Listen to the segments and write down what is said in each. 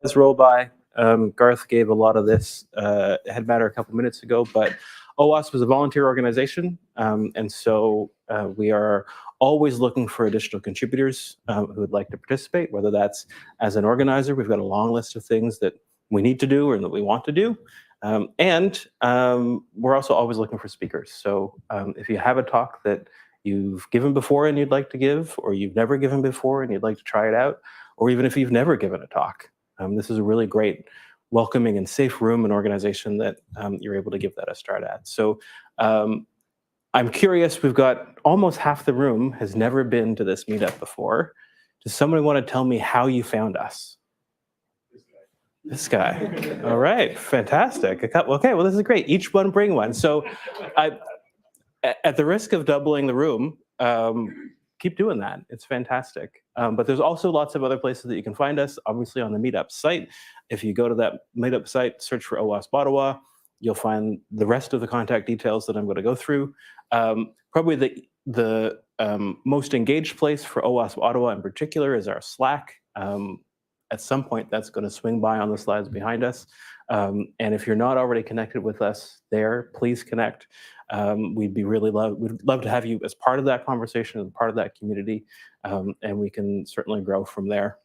Let's roll by. Garth gave a lot of this head matter a couple minutes ago, but OWASP is a volunteer organization, and so we are always looking for additional contributors who would like to participate, whether that's as an organizer. We've got a long list of things that we need to do or that we want to do. And we're also always looking for speakers. So if you have a talk that you've given before and you'd like to give, or you've never given before and you'd like to try it out, or even if you've never given a talk, this is a really great welcoming and safe room and organization that you're able to give that a start at. So I'm curious, we've got almost half the room has never been to this meetup before. Does somebody want to tell me how you found us? This guy. All right, fantastic. Okay, well, this is great. Each one bring one. So at the risk of doubling the room, keep doing that. It's fantastic. But there's also lots of other places that you can find us, obviously on the meetup site. If you go to that meetup site, search for OWASP Ottawa, you'll find the rest of the contact details that I'm going to go through. Probably the most engaged place for OWASP Ottawa in particular is our Slack. At some point, that's going to swing by on the slides behind us. And if you're not already connected with us there, please connect. We'd love to have you as part of that conversation and part of that community, and we can certainly grow from there.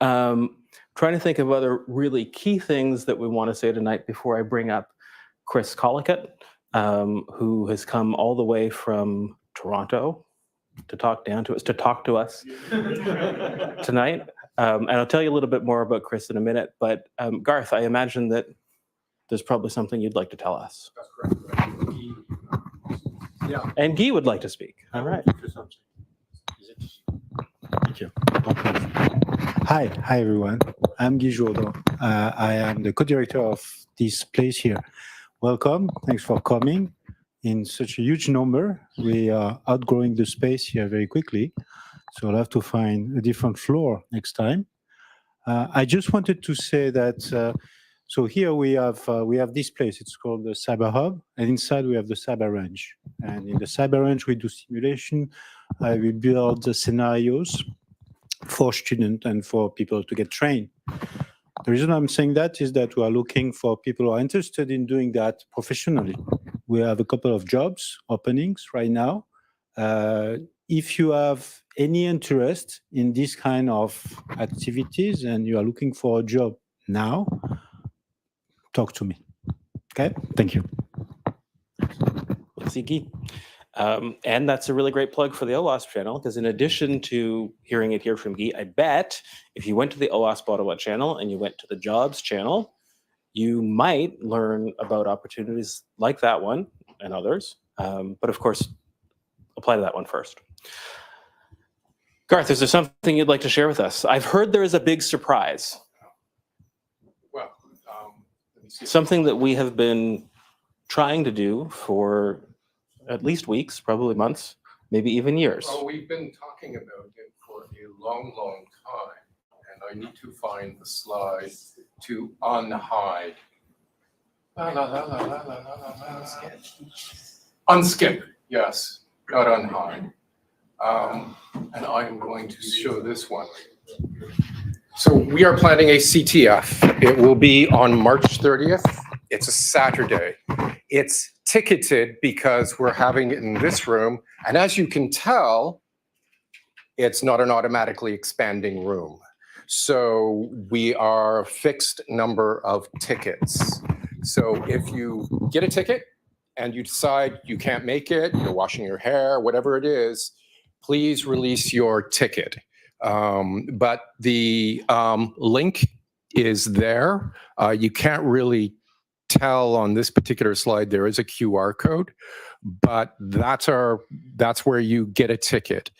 Trying to think of other really key things that we want to say tonight before I bring up Chris Collicutt, who has come all the way from Toronto to talk to us tonight. And I'll tell you a little bit more about Chris in a minute, but Garth, I imagine that there's probably something you'd like to tell us. That's correct. Yeah. And Guy would like to speak. All right. Thank you. Hi everyone. I'm Guy Jourdan. I am the co-director of this place here. Welcome. Thanks for coming in such a huge number. We are outgrowing the space here very quickly, so I'll have to find a different floor next time. I just wanted to say that so here we have this place. It's called the Cyber Hub, and inside we have the Cyber Range. And in the Cyber Range, we do simulation. We build the scenarios for students and for people to get trained. The reason I'm saying that is that we are looking for people who are interested in doing that professionally. We have a couple of jobs openings right now. If you have any interest in this kind of activities and you are looking for a job now, talk to me. Okay, thank you. Merci, Guy. And that's a really great plug for the OWASP channel, because in addition to hearing it here from Guy, I bet if you went to the OWASP Ottawa channel and you went to the jobs channel, you might learn about opportunities like that one and others. But of course, apply to that one first. Garth, is there something you'd like to share with us? I've heard there is a big surprise. Well, let me see. Something that we have been trying to do for at least weeks, probably months, maybe even years. Oh, we've been talking about it for a long, long time, and I need to find the slide to unhide. Unskip, yes, not unhide. And I'm going to show this one. So we are planning a CTF. It will be on March 30th. It's a Saturday. It's ticketed because we're having it in this room. And as you can tell, it's not an automatically expanding room. So we are a fixed number of tickets. So if you get a ticket and you decide you can't make it, you're washing your hair, whatever it is, please release your ticket. But the link is there. You can't really tell on this particular slide. There is a QR code, but that's where you get a ticket.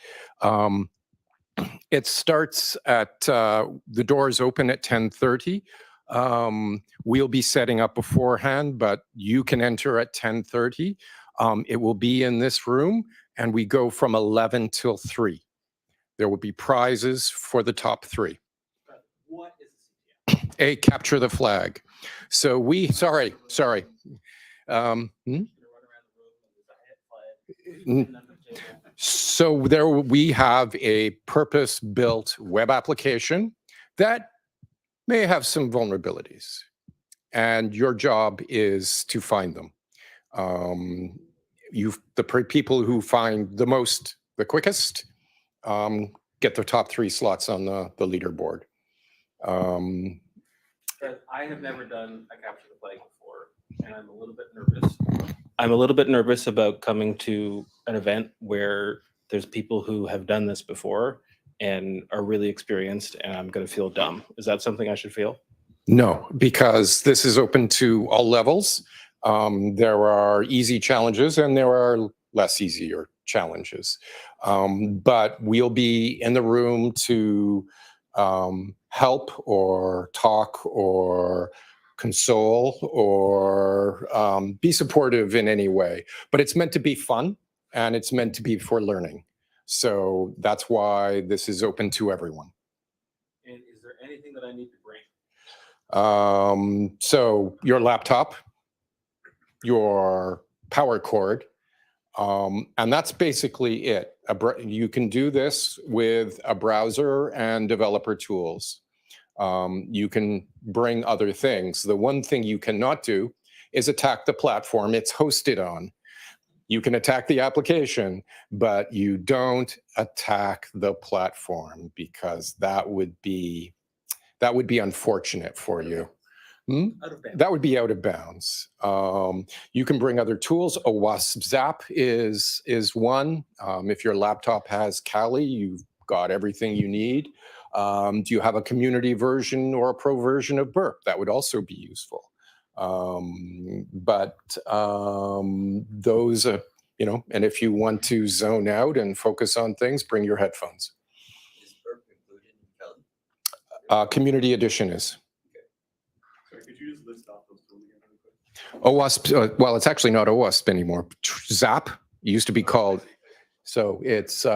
It starts at the doors open at 10:30. We'll be setting up beforehand, but you can enter at 10:30. It will be in this room, and we go from 11 till 3. There will be prizes for the top 3. What is A capture the flag. So sorry. So there we have a purpose-built web application that may have some vulnerabilities, and your job is to find them. People who find the quickest, get their top 3 slots on the leaderboard. I have never done a capture the flag before, and I'm a little bit nervous. I'm a little bit nervous about coming to an event where there's people who have done this before and are really experienced, and I'm going to feel dumb. Is that something I should feel? No, because this is open to all levels. There are easy challenges and there are less easier challenges. But we'll be in the room to help or talk or console or be supportive in any way. But it's meant to be fun and it's meant to be for learning. So that's why this is open to everyone. And is there anything that I need to bring? So your laptop, your power cord, and that's basically it. You can do this with a browser and developer tools. You can bring other things. The one thing you cannot do is attack the platform it's hosted on. You can attack the application, but you don't attack the platform because that would be unfortunate for you. That would be out of bounds. You can bring other tools. OWASP Zap is one. If your laptop has Kali, you've got everything you need. Do you have a community version or a pro version of Burp? That would also be useful. But those are, and if you want to zone out and focus on things, bring your headphones. Is Burp included in Kali? Community edition is. Sorry, could you just list off those tools again really quick? OWASP, well, it's actually not OWASP anymore. Zap used to be called. So it's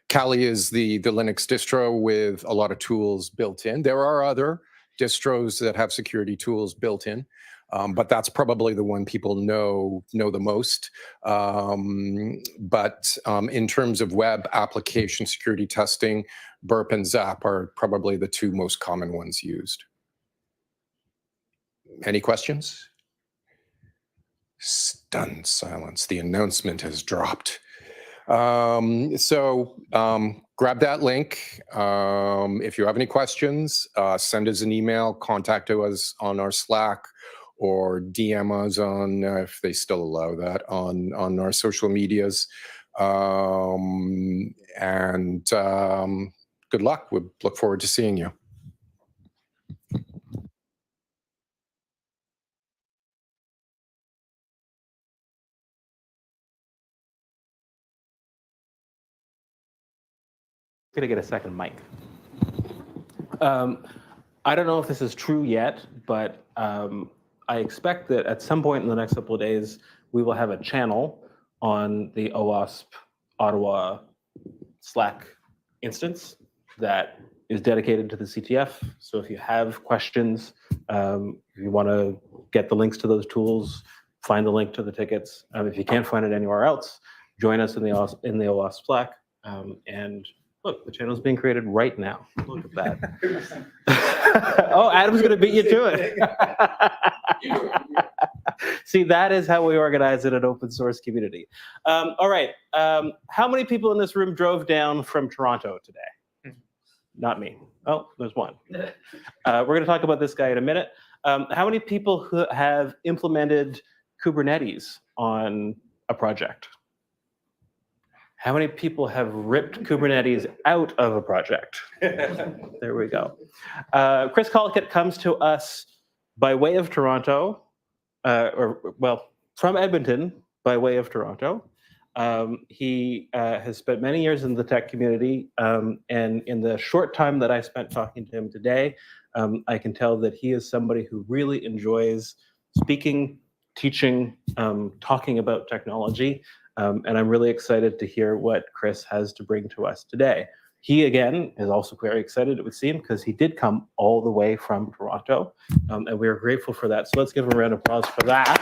Kali is the Linux distro with a lot of tools built in. There are other distros that have security tools built in, but that's probably the one people know the most. But in terms of web application security testing, Burp and Zap are probably the 2 most common ones used. Any questions? Stunned silence. The announcement has dropped. So grab that link. If you have any questions, send us an email, contact us on our Slack, or DM us on, if they still allow that, on our social medias. And good luck. We look forward to seeing you. Gonna get a second mic. I don't know if this is true yet, but I expect that at some point in the next couple of days, we will have a channel on the OWASP Ottawa Slack instance that is dedicated to the CTF. So if you have questions, if you want to get the links to those tools, find the link to the tickets. If you can't find it anywhere else, join us in the OWASP Slack. And look, the channel is being created right now. Look at that. Oh, Adam's going to beat you to it. See, that is how we organize it at open source community. All right. How many people in this room drove down from Toronto today? Not me. Oh, there's one. We're going to talk about this guy in a minute. How many people who have implemented Kubernetes on a project? How many people have ripped Kubernetes out of a project? There we go. Chris Colquitt comes to us by way of Toronto, from Edmonton by way of Toronto. He has spent many years in the tech community, and in the short time that I spent talking to him today, I can tell that he is somebody who really enjoys speaking, teaching, talking about technology. And I'm really excited to hear what Chris has to bring to us today. He, again, is also very excited, it would seem, because he did come all the way from Toronto, and we are grateful for that. So let's give him a round of applause for that.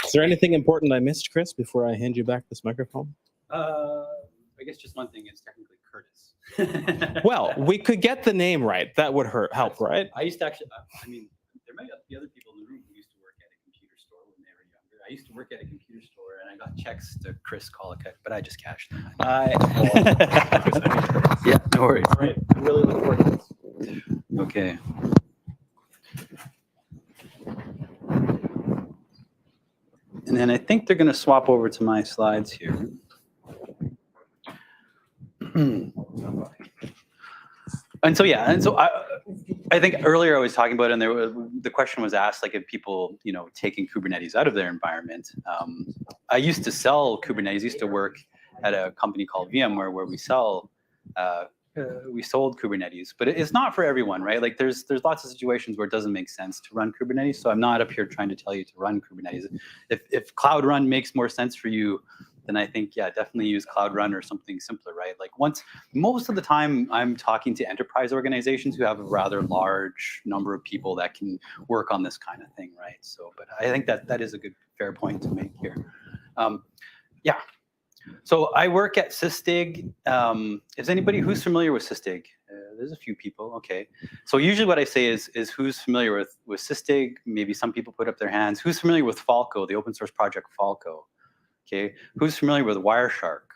Is there anything important I missed, Chris, before I hand you back this microphone? I guess just one thing is technically Curtis. Well, we could get the name right. That would help, right? I used to actually, I mean, there might be other people in the room who used to work at a computer store when they were younger. I used to work at a computer store and I got checks to Chris Collicutt, but I just cashed them. Yeah, no worries. All right. I'm really looking forward to this. Okay. And then I think they're going to swap over to my slides here. And so, yeah, and so I think earlier I was talking about, and the question was asked, like, if people, taking Kubernetes out of their environment. I used to sell Kubernetes. Used to work at a company called VMware where we sold Kubernetes, but it's not for everyone, right? Like, there's lots of situations where it doesn't make sense to run Kubernetes. So I'm not up here trying to tell you to run Kubernetes. If Cloud Run makes more sense for you, then I think, yeah, definitely use Cloud Run or something simpler, right? Like, most of the time I'm talking to enterprise organizations who have a rather large number of people that can work on this kind of thing, right? So, but I think that is a good, fair point to make here. Yeah. So I work at Sysdig. Is anybody who's familiar with Sysdig? There's a few people, okay. So usually what I say is who's familiar with Sysdig? Maybe some people put up their hands. Who's familiar with Falco, the open source project Falco? Okay, who's familiar with Wireshark?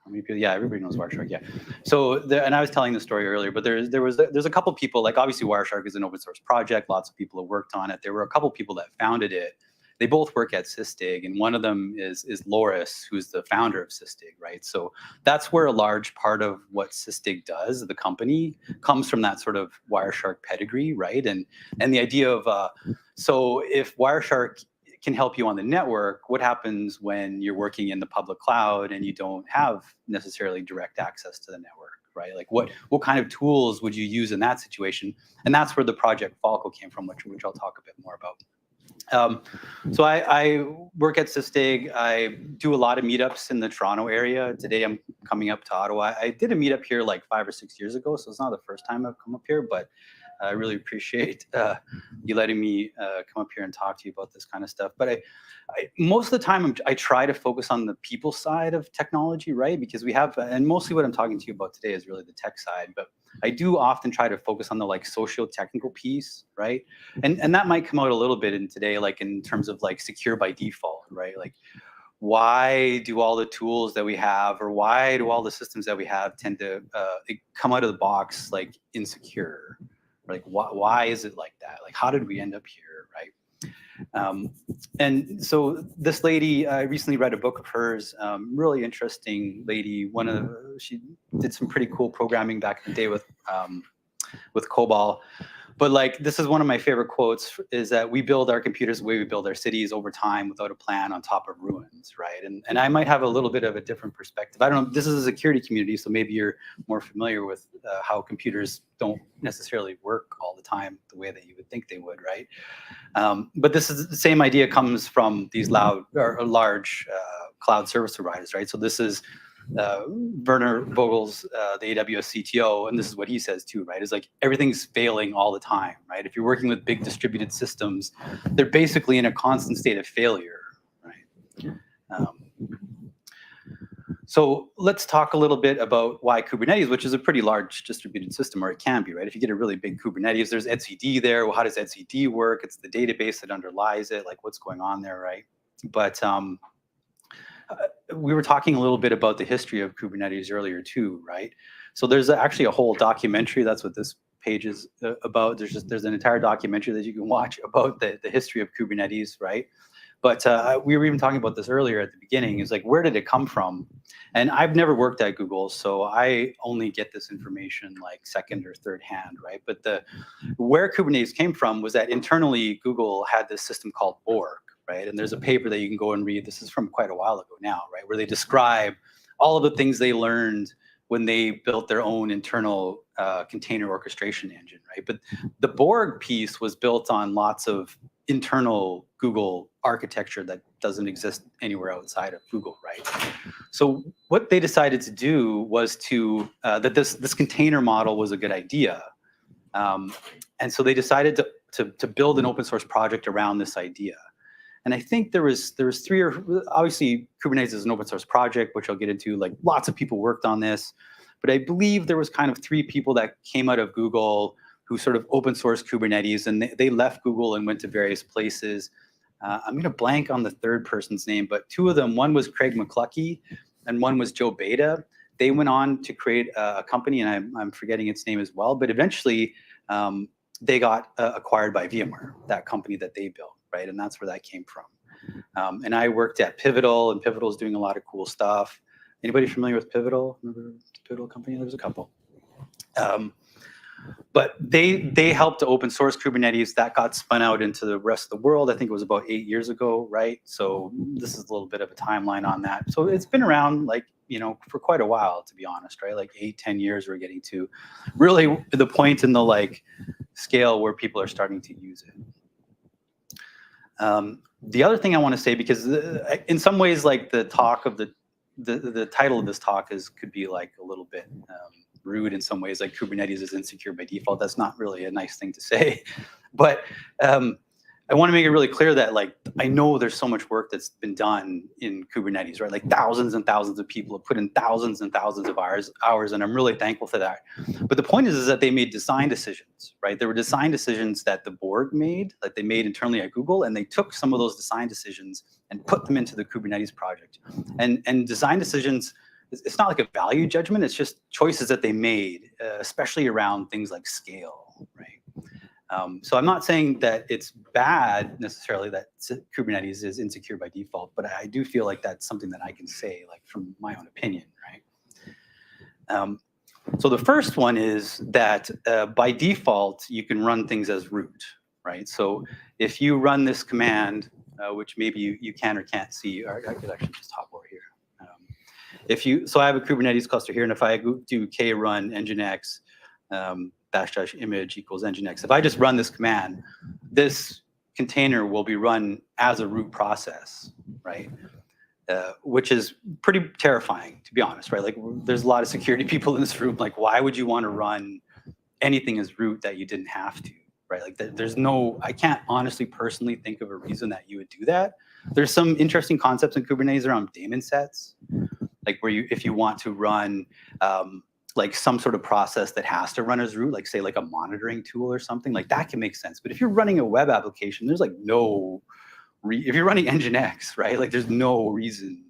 How many people? Yeah, everybody knows Wireshark. Yeah. So, and I was telling the story earlier, but there's a couple people, like, obviously Wireshark is an open source project. Lots of people have worked on it. There were a couple people that founded it. They both work at Sysdig, and one of them is Loris, who's the founder of Sysdig, right? So that's where a large part of what Sysdig does, the company, comes from that sort of Wireshark pedigree, right? And the idea of so if Wireshark can help you on the network, what happens when you're working in the public cloud and you don't have necessarily direct access to the network, right? Like, what kind of tools would you use in that situation? And that's where the project Falco came from, which I'll talk a bit more about. So I work at Sysdig. I do a lot of meetups in the Toronto area. Today I'm coming up to Ottawa. I did a meetup here like 5 or 6 years ago, so it's not the first time I've come up here, but I really appreciate you letting me come up here and talk to you about this kind of stuff. But most of the time, I try to focus on the people side of technology, right? Because we have, and mostly what I'm talking to you about today is really the tech side, but I do often try to focus on the like socio-technical piece, right? And that might come out a little bit in today, like in terms of like secure by default, right? Like, why do all the tools that we have, or why do all the systems that we have tend to come out of the box like insecure? Like, why is it like that? Like, how did we end up here, right? And so this lady, I recently read a book of hers, really interesting lady. She did some pretty cool programming back in the day with COBOL. But like, this is one of my favorite quotes, is that we build our computers the way we build our cities, over time without a plan, on top of ruins, right? And I might have a little bit of a different perspective. I don't know, this is a security community, so maybe you're more familiar with how computers don't necessarily work all the time the way that you would think they would, right? But this is the same idea, comes from these large cloud service providers, right? So this is Werner Vogel's, the AWS CTO, and this is what he says too, right? Is like, everything's failing all the time, right? If you're working with big distributed systems, they're basically in a constant state of failure, right? So let's talk a little bit about why Kubernetes, which is a pretty large distributed system, or it can be, right? If you get a really big Kubernetes, there's etcd there. Well, how does etcd work? It's the database that underlies it, like what's going on there, right? But we were talking a little bit about the history of Kubernetes earlier too, right? So there's actually a whole documentary. That's what this page is about. There's an entire documentary that you can watch about the history of Kubernetes, right? But we were even talking about this earlier at the beginning. Is like, where did it come from? And I've never worked at Google, so I only get this information like second or third hand, right? But where Kubernetes came from was that internally Google had this system called Borg, right? And there's a paper that you can go and read. This is from quite a while ago now, right? Where they describe all of the things they learned when they built their own internal container orchestration engine, right? But the Borg piece was built on lots of internal Google architecture that doesn't exist anywhere outside of Google, right? So what they decided to do was that this container model was a good idea. And so they decided to build an open source project around this idea. And I think there was three, or obviously Kubernetes is an open source project, which I'll get into, like lots of people worked on this. but I believe there was kind of 3 people that came out of Google who sort of open source Kubernetes, and they left Google and went to various places. I'm gonna blank on the 3rd person's name, but 2 of them, one was Craig McCluskey and one was Joe Beta. They went on to create a company, and I'm forgetting its name as well, but eventually they got acquired by VMware, that company that they built, right? And that's where that came from. And I worked at Pivotal, and Pivotal is doing a lot of cool stuff. Anybody familiar with Pivotal? Remember the Pivotal company? There was a couple. But they helped to open source Kubernetes. That got spun out into the rest of the world. I think it was about 8 years ago, right? So this is a little bit of a timeline on that. So it's been around, like, you know, for quite a while, to be honest, right? Like 8-10 years we're getting to really the point in the like scale where people are starting to use it. The other thing I want to say, because in some ways, like the talk of the title of this talk could be like a little bit rude in some ways, like Kubernetes is insecure by default. That's not really a nice thing to say, but I want to make it really clear that, like, I know there's so much work that's been done in Kubernetes, right? Like thousands and thousands of people have put in thousands and thousands of hours, and I'm really thankful for that. But the point is that they made design decisions, right? There were design decisions that the board made, that they made internally at Google, and they took some of those design decisions and put them into the Kubernetes project. And design decisions, it's not like a value judgment, it's just choices that they made, especially around things like scale, right? So I'm not saying that it's bad necessarily that Kubernetes is insecure by default, but I do feel like that's something that I can say, like, from my own opinion, right? So the first one is that by default, you can run things as root, right? So if you run this command, which maybe you can or can't see, or I could actually just hop over here. So I have a Kubernetes cluster here, and if I do krun nginx -- image equals nginx, if I just run this command, this container will be run as a root process, right? Which is pretty terrifying, to be honest, right? Like, there's a lot of security people in this room. Like, why would you want to run anything as root that you didn't have to, right? Like, I can't honestly personally think of a reason that you would do that. There's some interesting concepts in Kubernetes around daemon sets, like where if you want to run like some sort of process that has to run as root, like say like a monitoring tool or something, like that can make sense. But if you're running a web application, there's like if you're running nginx, right? Like there's no reason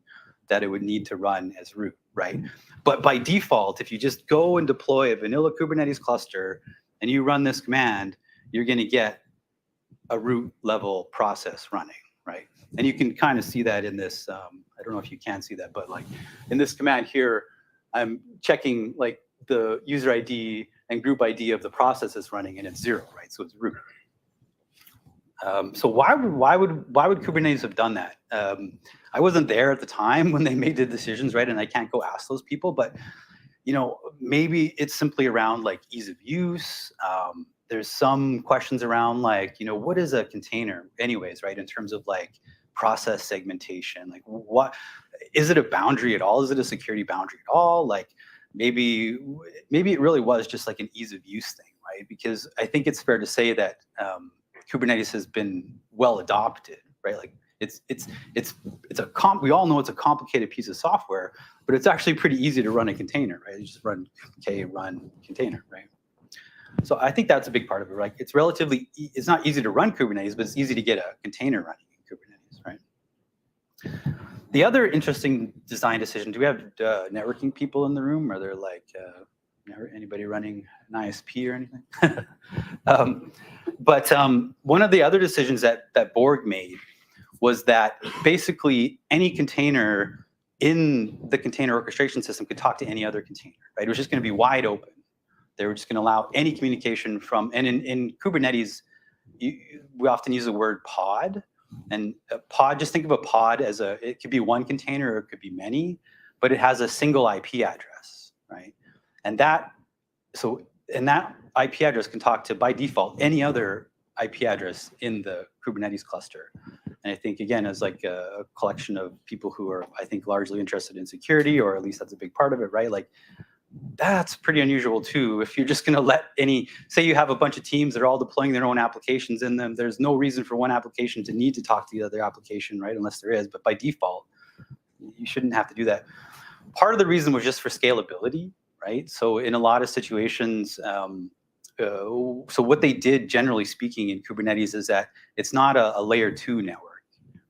that it would need to run as root, right? But by default, if you just go and deploy a vanilla Kubernetes cluster and you run this command, you're gonna get a root level process running, right? And you can kind of see that in this, I don't know if you can see that, but like in this command here, I'm checking like the user ID and group ID of the process that's running, and it's 0, right? So it's root. So why would Kubernetes have done that? I wasn't there at the time when they made the decisions, right? And I can't go ask those people, but you know, maybe it's simply around like ease of use. There's some questions around like, you know, what is a container anyways, right? In terms of like process segmentation, like what is it a boundary at all? Is it a security boundary at all? Like maybe it really was just like an ease of use thing, right? Because I think it's fair to say that Kubernetes has been well adopted, right? Like we all know it's a complicated piece of software, but it's actually pretty easy to run a container, right? You just run run container, right? So I think that's a big part of it, right? It's it's not easy to run Kubernetes, but it's easy to get a container running in Kubernetes, right? The other interesting design decision, do we have networking people in the room? Are there like anybody running an ISP or anything? But one of the other decisions that Borg made was that basically any container in the container orchestration system could talk to any other container, right? It was just going to be wide open. They were just going to allow any communication from, and in Kubernetes, we often use the word pod. And a pod, just think of a pod as it could be one container or it could be many, but it has a single IP address, right? And that IP address can talk to, by default, any other IP address in the Kubernetes cluster. And I think, again, as like a collection of people who are, I think, largely interested in security, or at least that's a big part of it, right? Like, that's pretty unusual too. If you're just going to say you have a bunch of teams that are all deploying their own applications in them, there's no reason for one application to need to talk to the other application, right? Unless there is, but by default, you shouldn't have to do that. Part of the reason was just for scalability, right? So in a lot of situations, so what they did, generally speaking, in Kubernetes is that it's not a layer 2 network,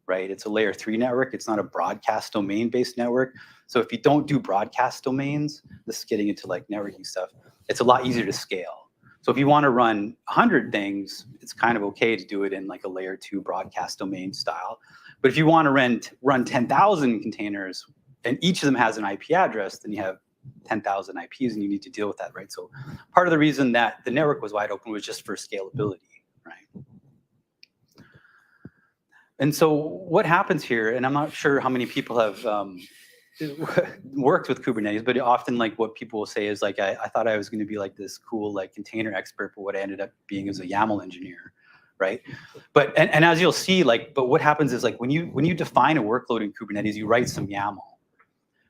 right? It's a layer 3 network. It's not a broadcast domain-based network. So if you don't do broadcast domains, this is getting into like networking stuff, it's a lot easier to scale. So if you want to run 100 things, it's kind of okay to do it in like a layer 2 broadcast domain style. But if you want to run 10,000 containers and each of them has an IP address, then you have 10,000 IPs and you need to deal with that, right? So part of the reason that the network was wide open was just for scalability, right? And so what happens here, and I'm not sure how many people have worked with Kubernetes, but often like what people will say is like, I thought I was going to be like this cool like container expert, but what I ended up being is a YAML engineer, right? But and as you'll see, like, but what happens is like when you define a workload in Kubernetes, you write some YAML.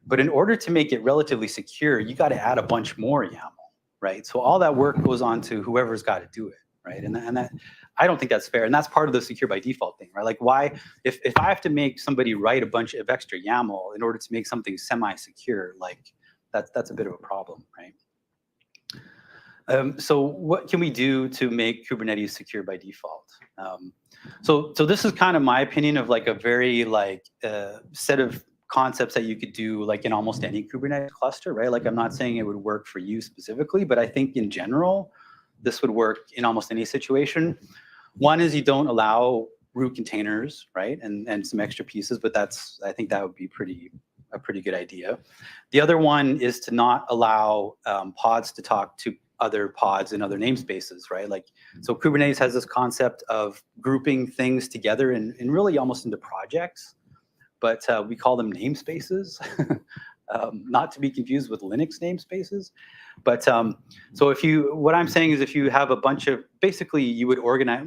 But in order to make it relatively secure, you got to add a bunch more YAML, right? So all that work goes on to whoever's got to do it, right? And that I don't think that's fair. And that's part of the secure by default thing, right? Like why, if I have to make somebody write a bunch of extra YAML in order to make something semi-secure, like that's a bit of a problem, right? So what can we do to make Kubernetes secure by default? So this is kind of my opinion of like a very like set of concepts that you could do like in almost any Kubernetes cluster, right? Like I'm not saying it would work for you specifically, but I think in general, this would work in almost any situation. One is you don't allow root containers, right? And some extra pieces, but I think that would be a pretty good idea. The other one is to not allow pods to talk to other pods in other namespaces, right? Like, so Kubernetes has this concept of grouping things together and really almost into projects, but we call them namespaces, not to be confused with Linux namespaces. But so what I'm saying is if you have a bunch of, basically you would organize,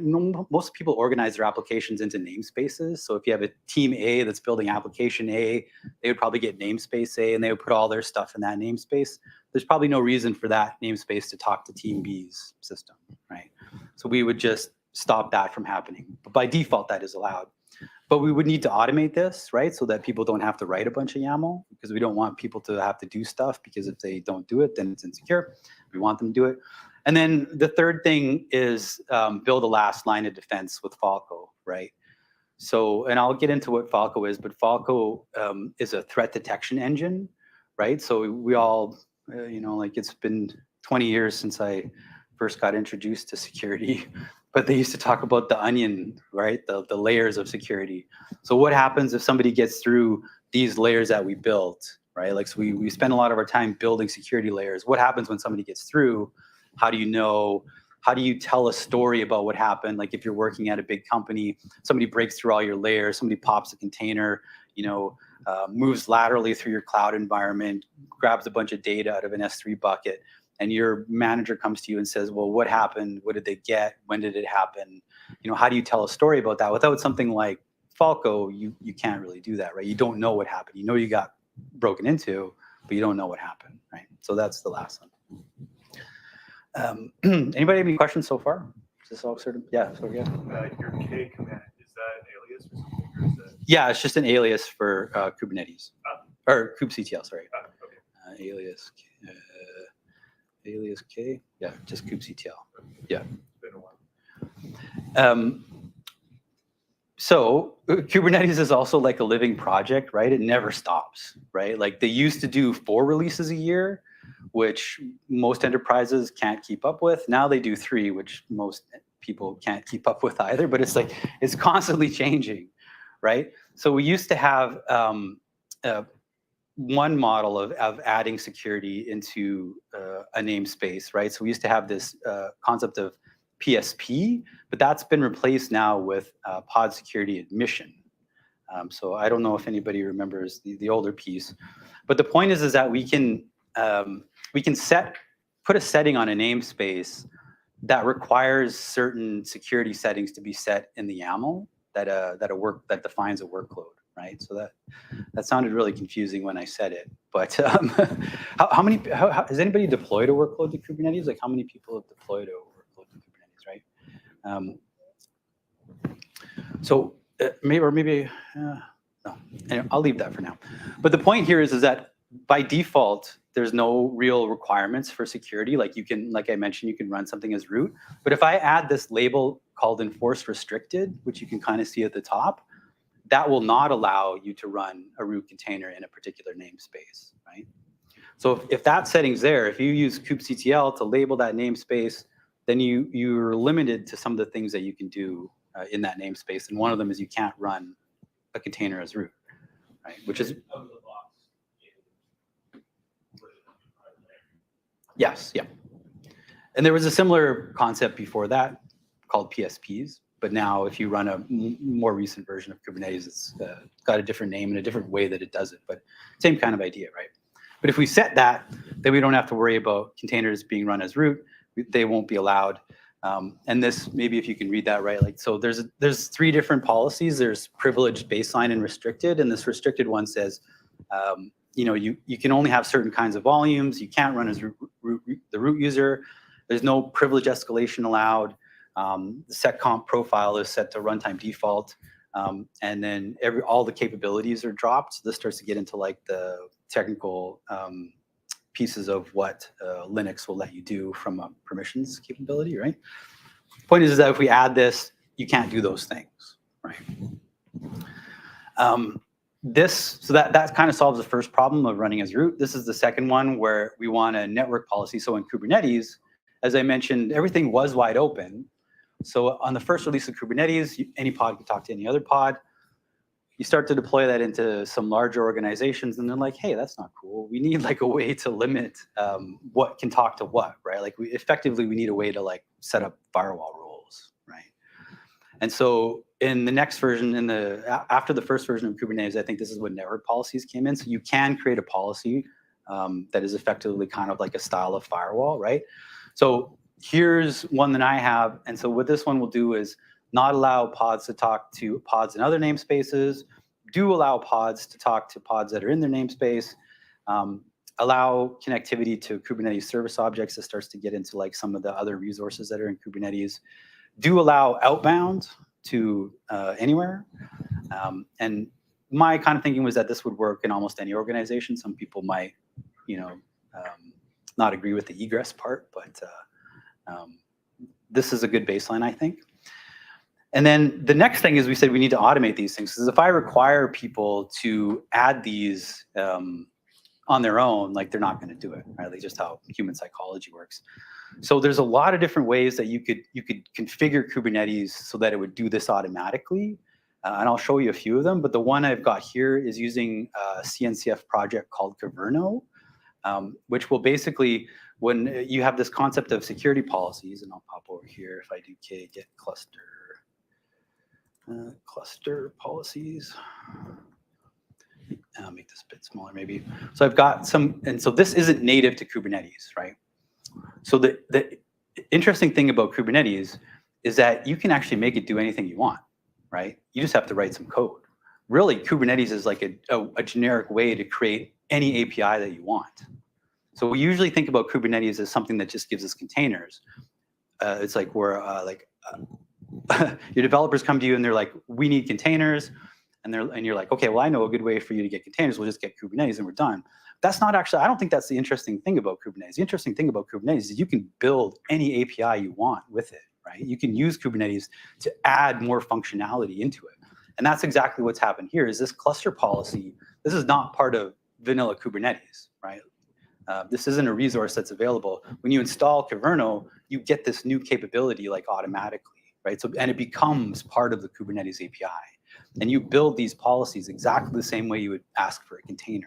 most people organize their applications into namespaces. So if you have a team A that's building application A, they would probably get namespace A and they would put all their stuff in that namespace. There's probably no reason for that namespace to talk to team B's system, right? So we would just stop that from happening. But by default, that is allowed. But we would need to automate this, right? So that people don't have to write a bunch of YAML because we don't want people to have to do stuff because if they don't do it, then it's insecure. We want them to do it. And then the third thing is build a last line of defense with Falco, right? So, and I'll get into what Falco is, but Falco is a threat detection engine, right? So we all, like it's been 20 years since I first got introduced to security. But they used to talk about the onion, right? The layers of security. So what happens if somebody gets through these layers that we built, right? Like, so we spend a lot of our time building security layers. What happens when somebody gets through? How do you know? How do you tell a story about what happened? Like if you're working at a big company, somebody breaks through all your layers, somebody pops a container, moves laterally through your cloud environment, grabs a bunch of data out of an S3 bucket. And your manager comes to you and says, well, what happened? What did they get? When did it happen? How do you tell a story about that? Without something like Falco, you can't really do that, right? You don't know what happened. You got broken into, but you don't know what happened, right? So that's the last one. Anybody have any questions so far? Is this all sort of, yeah, so yeah. Your K command, is that an alias or something? Or is that... Yeah, it's just an alias for Kubernetes. Or kubectl, sorry. Okay. Alias K, yeah, just kubectl. Yeah. It's been a while. So Kubernetes is also like a living project, right? It never stops, right? Like they used to do 4 releases a year, which most enterprises can't keep up with. Now they do 3, which most people can't keep up with either, but it's like, it's constantly changing, right? So we used to have one model of adding security into a namespace, right? So we used to have this concept of PSP, but that's been replaced now with pod security admission. So I don't know if anybody remembers the older piece, but the point is that we can put a setting on a namespace that requires certain security settings to be set in the YAML that defines a workload. Right, so that sounded really confusing when I said it. But how many has anybody deployed a workload to Kubernetes? Like how many people have deployed a workload to Kubernetes, right? So maybe no. Anyway, I'll leave that for now. But the point here is that by default, there's no real requirements for security. Like you can, like I mentioned, you can run something as root. But if I add this label called enforced restricted, which you can kind of see at the top, that will not allow you to run a root container in a particular namespace, right? So if that setting's there, if you use kubectl to label that namespace, then you're limited to some of the things that you can do in that namespace. And one of them is you can't run a container as root, right? Which is yes, yeah. And there was a similar concept before that called PSPs. But now if you run a more recent version of Kubernetes, it's got a different name and a different way that it does it, but same kind of idea, right? But if we set that, then we don't have to worry about containers being run as root. They won't be allowed. And this, maybe if you can read that right, like, so there's 3 different policies. There's privileged, baseline, and restricted. And this restricted one says, you know, you can only have certain kinds of volumes. You can't run as the root user. There's no privilege escalation allowed. The seccomp profile is set to runtime default, and then all the capabilities are dropped. So this starts to get into like the technical pieces of what Linux will let you do from a permissions capability, right? Point is that if we add this, you can't do those things, right? So that kind of solves the first problem of running as root. This is the second one where we want a network policy. So in Kubernetes, as I mentioned, everything was wide open. So on the first release of Kubernetes, any pod can talk to any other pod. You start to deploy that into some larger organizations, and they're like, hey, that's not cool. We need like a way to limit what can talk to what, right? Like we need a way to like set up firewall rules, right? And so in the next version, after the first version of Kubernetes, I think this is when network policies came in. So you can create a policy that is effectively kind of like a style of firewall, right? So here's one that I have. And so what this one will do is not allow pods to talk to pods in other namespaces, do allow pods to talk to pods that are in their namespace, allow connectivity to Kubernetes service objects. That starts to get into like some of the other resources that are in Kubernetes, do allow outbound to anywhere. And my kind of thinking was that this would work in almost any organization. Some people might, you know, not agree with the egress part, but this is a good baseline, I think. And then the next thing is we said we need to automate these things. Because if I require people to add these on their own, like they're not going to do it, right? Like just how human psychology works. So there's a lot of different ways that you could configure Kubernetes so that it would do this automatically. And I'll show you a few of them. But the one I've got here is using a CNCF project called Kuverno, which will basically, when you have this concept of security policies, and I'll pop over here if I do get cluster policies. I'll make this a bit smaller maybe. So I've got some, and so this isn't native to Kubernetes, right? So the interesting thing about Kubernetes is that you can actually make it do anything you want, right? You just have to write some code. Really, Kubernetes is like a generic way to create any API that you want. So we usually think about Kubernetes as something that just gives us containers. It's like we're your developers come to you and they're like, we need containers. And you're like, okay, well, I know a good way for you to get containers. We'll just get Kubernetes and we're done. That's not actually, I don't think that's the interesting thing about Kubernetes. The interesting thing about Kubernetes is you can build any API you want with it, right? You can use Kubernetes to add more functionality into it. And that's exactly what's happened here is this cluster policy. This is not part of vanilla Kubernetes, right? This isn't a resource that's available. When you install Kuverno, you get this new capability like automatically, right? So, and it becomes part of the Kubernetes API. And you build these policies exactly the same way you would ask for a container.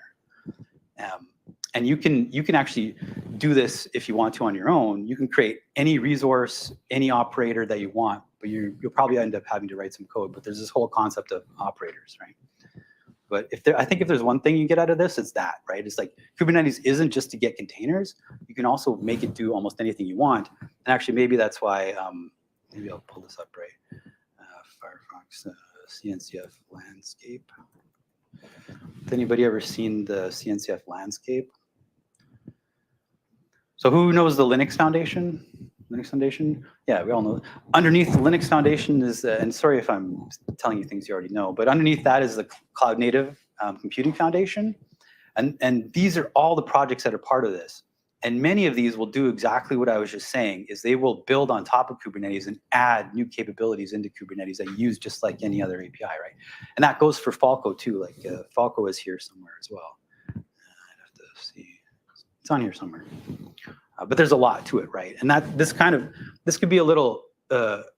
And you can actually do this if you want to on your own. You can create any resource, any operator that you want, but you'll probably end up having to write some code. But there's this whole concept of operators, right? But I think if there's one thing you get out of this, it's that, right? It's like Kubernetes isn't just to get containers. You can also make it do almost anything you want. And actually, maybe that's why, maybe I'll pull this up, right? Firefox CNCF landscape. Has anybody ever seen the CNCF landscape? So who knows the Linux Foundation? Linux Foundation? Yeah, we all know. Underneath the Linux Foundation is, and sorry if I'm telling you things you already know, but underneath that is the Cloud Native Computing Foundation. And these are all the projects that are part of this. And many of these will do exactly what I was just saying, is they will build on top of Kubernetes and add new capabilities into Kubernetes that you use just like any other API, right? And that goes for Falco too. Like Falco is here somewhere as well. I'd have to see. It's on here somewhere. But there's a lot to it, right? And this could be a little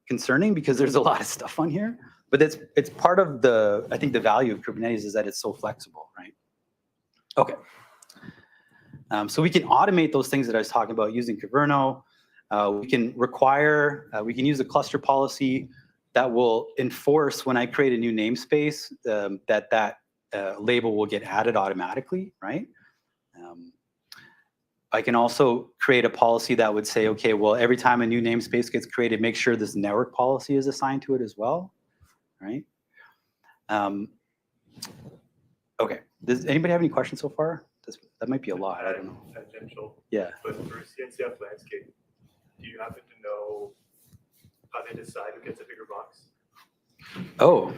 concerning because there's a lot of stuff on here. But it's part of I think the value of Kubernetes is that it's so flexible, right? Okay. So we can automate those things that I was talking about using Kubernetes. We can use a cluster policy that will enforce when I create a new namespace that label will get added automatically, right? I can also create a policy that would say, okay, well, every time a new namespace gets created, make sure this network policy is assigned to it as well, right? Okay, does anybody have any questions so far? That might be a lot, I don't know. Tangential. Yeah. But for CNCF landscape, do you happen to know how they decide who gets a bigger box? Oh,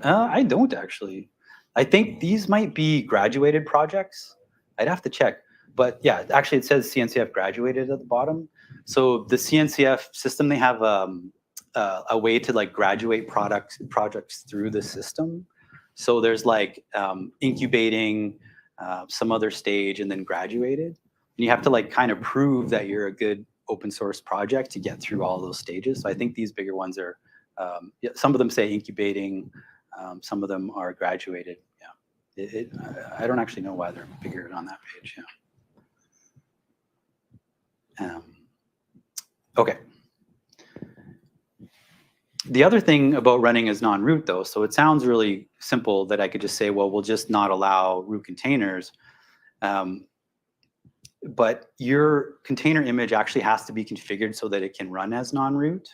I don't actually. I think these might be graduated projects. I'd have to check. But yeah, actually it says CNCF graduated at the bottom. So the CNCF system, they have a way to like graduate projects through the system. So there's like incubating, some other stage, and then graduated. And you have to like kind of prove that you're a good open source project to get through all those stages. So I think these bigger ones are, some of them say incubating, some of them are graduated. Yeah, I don't actually know why they're bigger on that page. Yeah. Okay. The other thing about running as non-root though, so it sounds really simple that I could just say, well, we'll just not allow root containers. But your container image actually has to be configured so that it can run as non-root,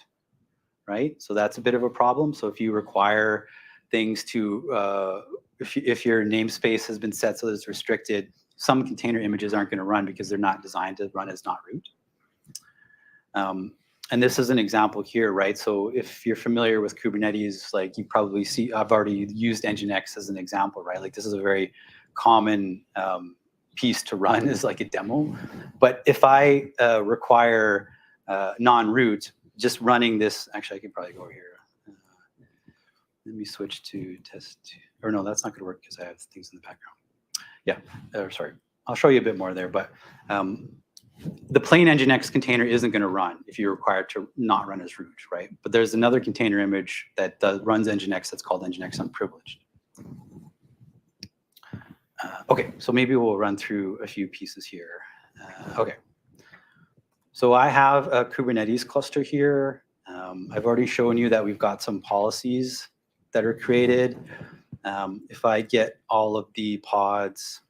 right? So that's a bit of a problem. So if you require things to, if your namespace has been set so that it's restricted, some container images aren't going to run because they're not designed to run as not root. And this is an example here, right? So if you're familiar with Kubernetes, like you probably see, I've already used Nginx as an example, right? Like this is a very common piece to run as like a demo. But if I require non-root, just running this, actually I can probably go over here. Let me switch to test, or no, that's not gonna work because I have things in the background. Yeah, sorry. I'll show you a bit more there, but the plain Nginx container isn't going to run if you're required to not run as root, right? But there's another container image that runs Nginx that's called Nginx unprivileged. Okay, so maybe we'll run through a few pieces here. Okay, so I have a Kubernetes cluster here. I've already shown you that we've got some policies that are created. If I get all of the pods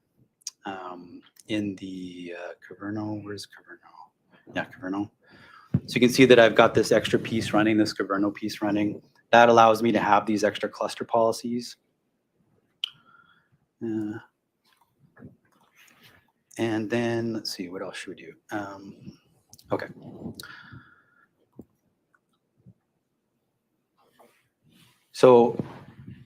in the Kubernetes, where's Kubernetes? Yeah, Kubernetes. So you can see that I've got this extra piece running, this Kubernetes piece running. That allows me to have these extra cluster policies. And then let's see, what else should we do? Okay. So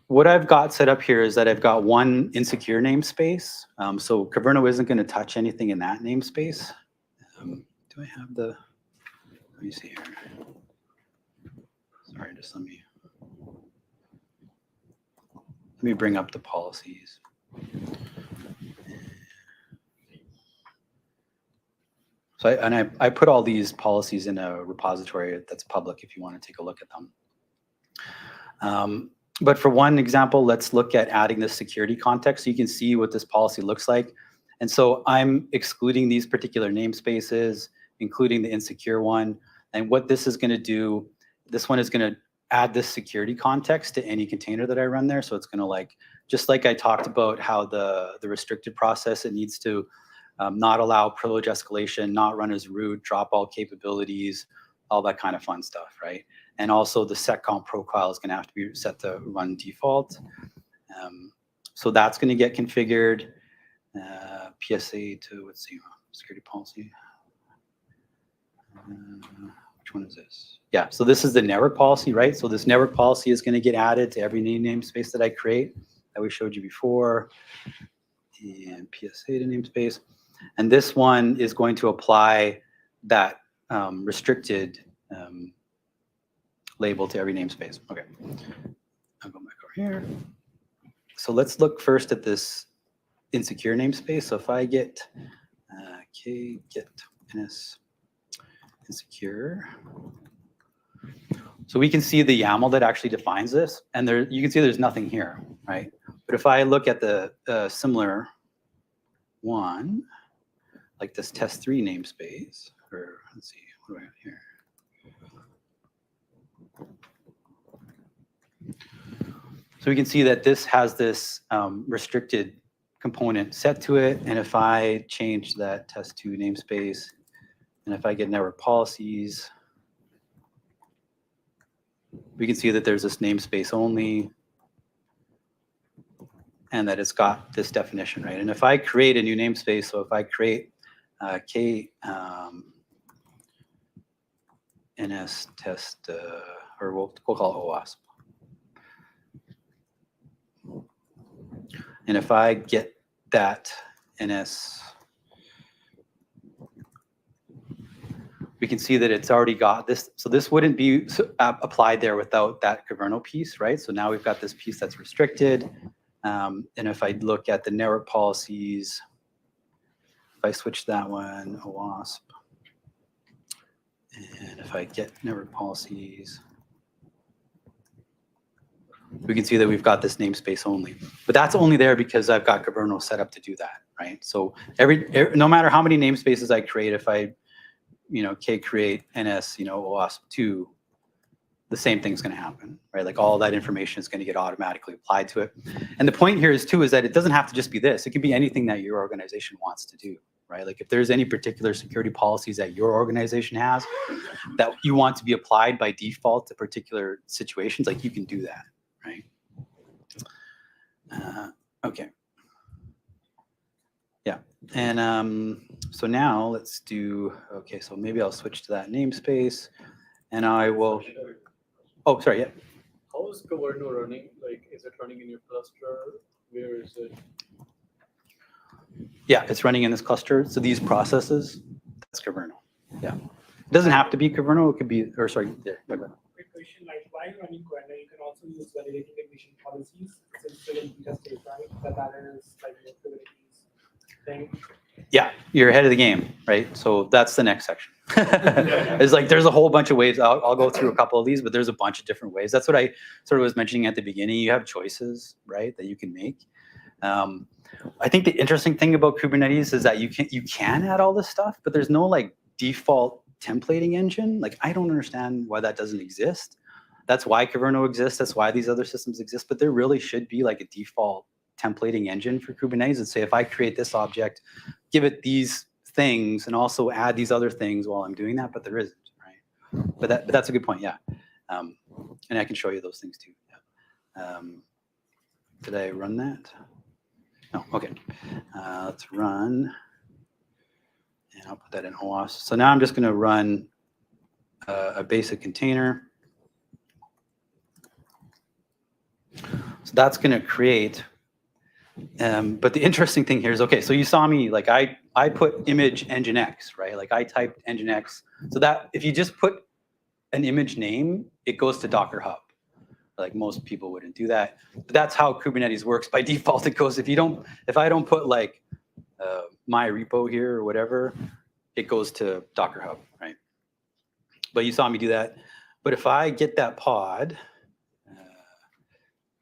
what I've got set up here is that I've got one insecure namespace. So Kubernetes isn't going to touch anything in that namespace. Do I have the, let me see here. Sorry, just let me bring up the policies. So I put all these policies in a repository that's public if you want to take a look at them. But for one example, let's look at adding this security context so you can see what this policy looks like. And so I'm excluding these particular namespaces, including the insecure one. And what this is going to do, this one is going to add this security context to any container that I run there. So it's going to like, just like I talked about how the restricted process, it needs to not allow privilege escalation, not run as root, drop all capabilities, all that kind of fun stuff, right? And also the seccomp profile is going to have to be set to run default. So that's going to get configured. PSA to, let's see, security policy. Which one is this? Yeah, so this is the network policy, right? So this network policy is going to get added to every new namespace that I create that we showed you before. and PSA to namespace. And this one is going to apply that restricted label to every namespace. Okay, I'll go back over here. So let's look first at this insecure namespace. So if I get k get ns insecure, so we can see the YAML that actually defines this, and there you can see there's nothing here, right? But if I look at the similar one, like this test3 namespace, or let's see, what do I have here? So we can see that this has this restricted component set to it. And if I change that test2 namespace, and if I get network policies, we can see that there's this namespace only, and that it's got this definition, right? And if I create a new namespace, so if I create K NS test, or we'll call it OWASP. And if I get that NS, we can see that it's already got this. So this wouldn't be applied there without that Governo piece, right? So now we've got this piece that's restricted. And if I look at the network policies, if I switch that one, OWASP, and if I get network policies, we can see that we've got this namespace only. But that's only there because I've got Governo set up to do that, right? So no matter how many namespaces I create, if I, create NS, OWASP2, the same thing's going to happen, right? Like all that information is going to get automatically applied to it. And the point here is that it doesn't have to just be this. It can be anything that your organization wants to do, right? Like if there's any particular security policies that your organization has that you want to be applied by default to particular situations, like you can do that, right? Okay. Yeah. And so now let's do, okay, so maybe I'll switch to that namespace and I will, oh, sorry, yeah. How is Governo running? Like, is it running in your cluster? Where is it? Yeah, it's running in this cluster. So these processes, that's Governo. Yeah. It doesn't have to be Governo. It could be, or sorry, there. Quick question, like while running Governo, you can also use validating admission policies since it's still in beta state, right? That is like your Kubernetes thing. Yeah, you're ahead of the game, right? So that's the next section. It's like there's a whole bunch of ways. I'll go through a couple of these, but there's a bunch of different ways. That's what I sort of was mentioning at the beginning. You have choices, right, that you can make. I think the interesting thing about Kubernetes is that you can add all this stuff, but there's no like default templating engine. Like I don't understand why that doesn't exist. That's why Governo exists. That's why these other systems exist. But there really should be like a default templating engine for Kubernetes and say, if I create this object, give it these things and also add these other things while I'm doing that, but there isn't, right? But that's a good point, yeah. And I can show you those things too. Yeah. Did I run that? No, okay. Let's run, and I'll put that in OWASP. So now I'm just gonna run a basic container. So that's gonna create, but the interesting thing here is, okay, so you saw me, like I put image nginx, right? Like I typed nginx, so that if you just put an image name, it goes to Docker Hub. Like most people wouldn't do that, but that's how Kubernetes works. By default, it goes, if I don't put like my repo here or whatever, it goes to Docker Hub, right? But you saw me do that. But if I get that pod,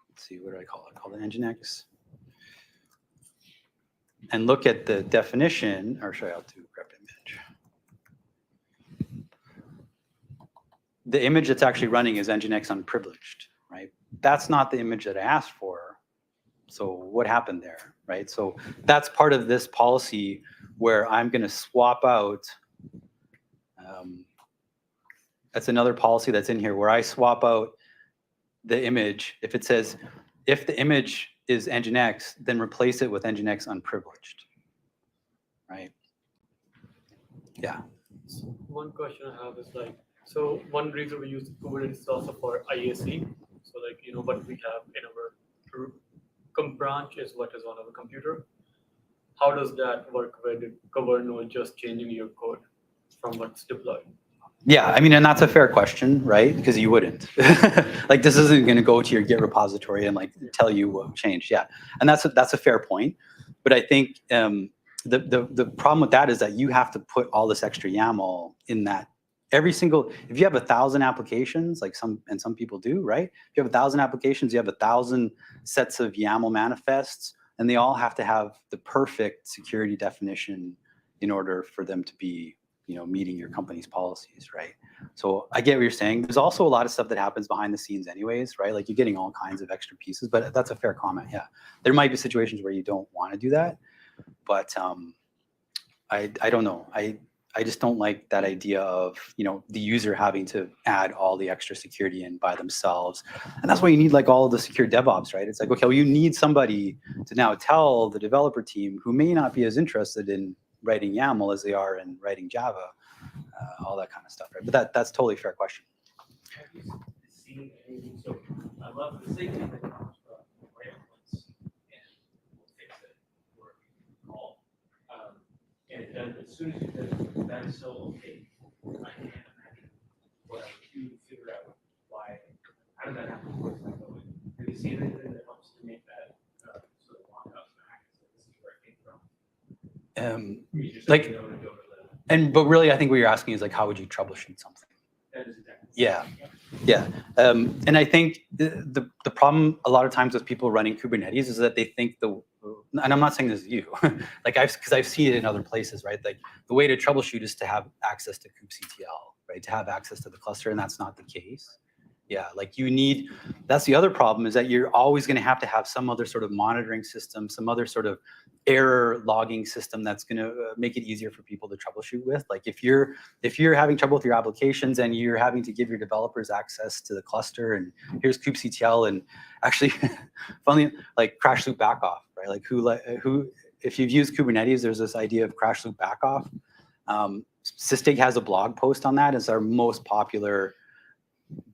let's see, what do I call it? Call it nginx. And look at the definition, or should I have to grep image? The image that's actually running is nginx unprivileged, right? That's not the image that I asked for. So what happened there, right? So that's part of this policy where I'm going to swap out. That's another policy that's in here where I swap out the image. If it says, if the image is nginx, then replace it with nginx unprivileged, right? Yeah. One question I have is like, so one reason we use Kubernetes is also for IAC. So like, what we have in our branch is what is on our computer. how does that work with Kubernetes just changing your code from what's deployed? Yeah, I mean, and that's a fair question, right? Because you wouldn't. Like, this isn't going to go to your Git repository and like tell you what changed. Yeah, and that's a fair point. But I think the problem with that is that you have to put all this extra YAML in that. If you have 1,000 applications, like some people do, right? If you have 1,000 applications, you have 1,000 sets of YAML manifests, and they all have to have the perfect security definition in order for them to be, meeting your company's policies, right? So I get what you're saying. There's also a lot of stuff that happens behind the scenes anyways, right? Like you're getting all kinds of extra pieces, but that's a fair comment. Yeah, there might be situations where you don't want to do that, but I don't know. I just don't like that idea of, the user having to add all the extra security in by themselves. And that's why you need like all of the secure DevOps, right? It's like, okay, well, you need somebody to now tell the developer team who may not be as interested in writing YAML as they are in writing Java, all that kind of stuff, right? But that's totally a fair question. So I love the safety that comes from ramblings and things that were called. And it does, as soon as you do that is so okay. I can't imagine what I would do to figure out why, how does that happen? Do you see anything that helps to make that sort of walk up back? So this is where it came from. But really, I think what you're asking is like, how would you troubleshoot something? That is exactly. Yeah. And I think the problem a lot of times with people running Kubernetes is that they think and I'm not saying this is you, because I've seen it in other places, right? Like the way to troubleshoot is to have access to kubectl, right? To have access to the cluster, and that's not the case. Yeah, like that's the other problem, is that you're always going to have some other sort of monitoring system, some other sort of error logging system that's going to make it easier for people to troubleshoot with. Like if you're having trouble with your applications and you're having to give your developers access to the cluster, and here's kubectl, and actually, funny, like crash loop backoff, right? Like who, if you've used Kubernetes, there's this idea of crash loop backoff. Sysdig has a blog post on that. It's our most popular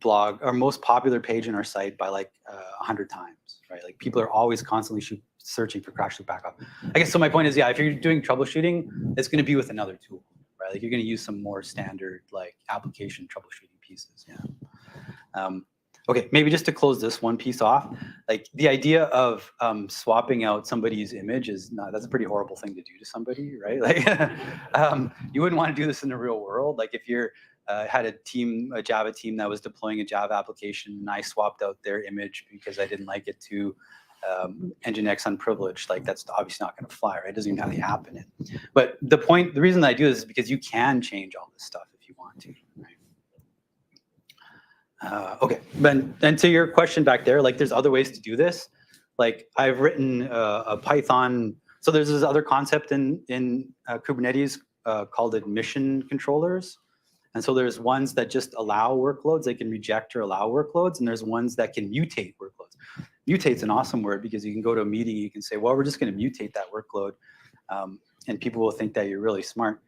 blog, our most popular page in our site by like 100 times, right? Like people are always constantly searching for crash loop backup. I guess so. My point is, yeah, if you're doing troubleshooting, it's going to be with another tool, right? Like you're going to use some more standard like application troubleshooting pieces. Yeah. Okay, maybe just to close this one piece off, like the idea of swapping out somebody's image that's a pretty horrible thing to do to somebody, right? Like you wouldn't want to do this in the real world. Like if you're had a Java team that was deploying a Java application, and I swapped out their image because I didn't like it to Nginx unprivileged, like that's obviously not going to fly, right? It doesn't even have the app in it. But the reason that I do this is because you can change all this stuff if you want to, right? Okay, and to your question back there, like there's other ways to do this. Like I've written a Python, so there's this other concept in Kubernetes called admission controllers. And so there's ones that just allow workloads, they can reject or allow workloads, and there's ones that can mutate workloads. Mutate's an awesome word because you can go to a meeting, you can say, well, we're just going to mutate that workload, and people will think that you're really smart.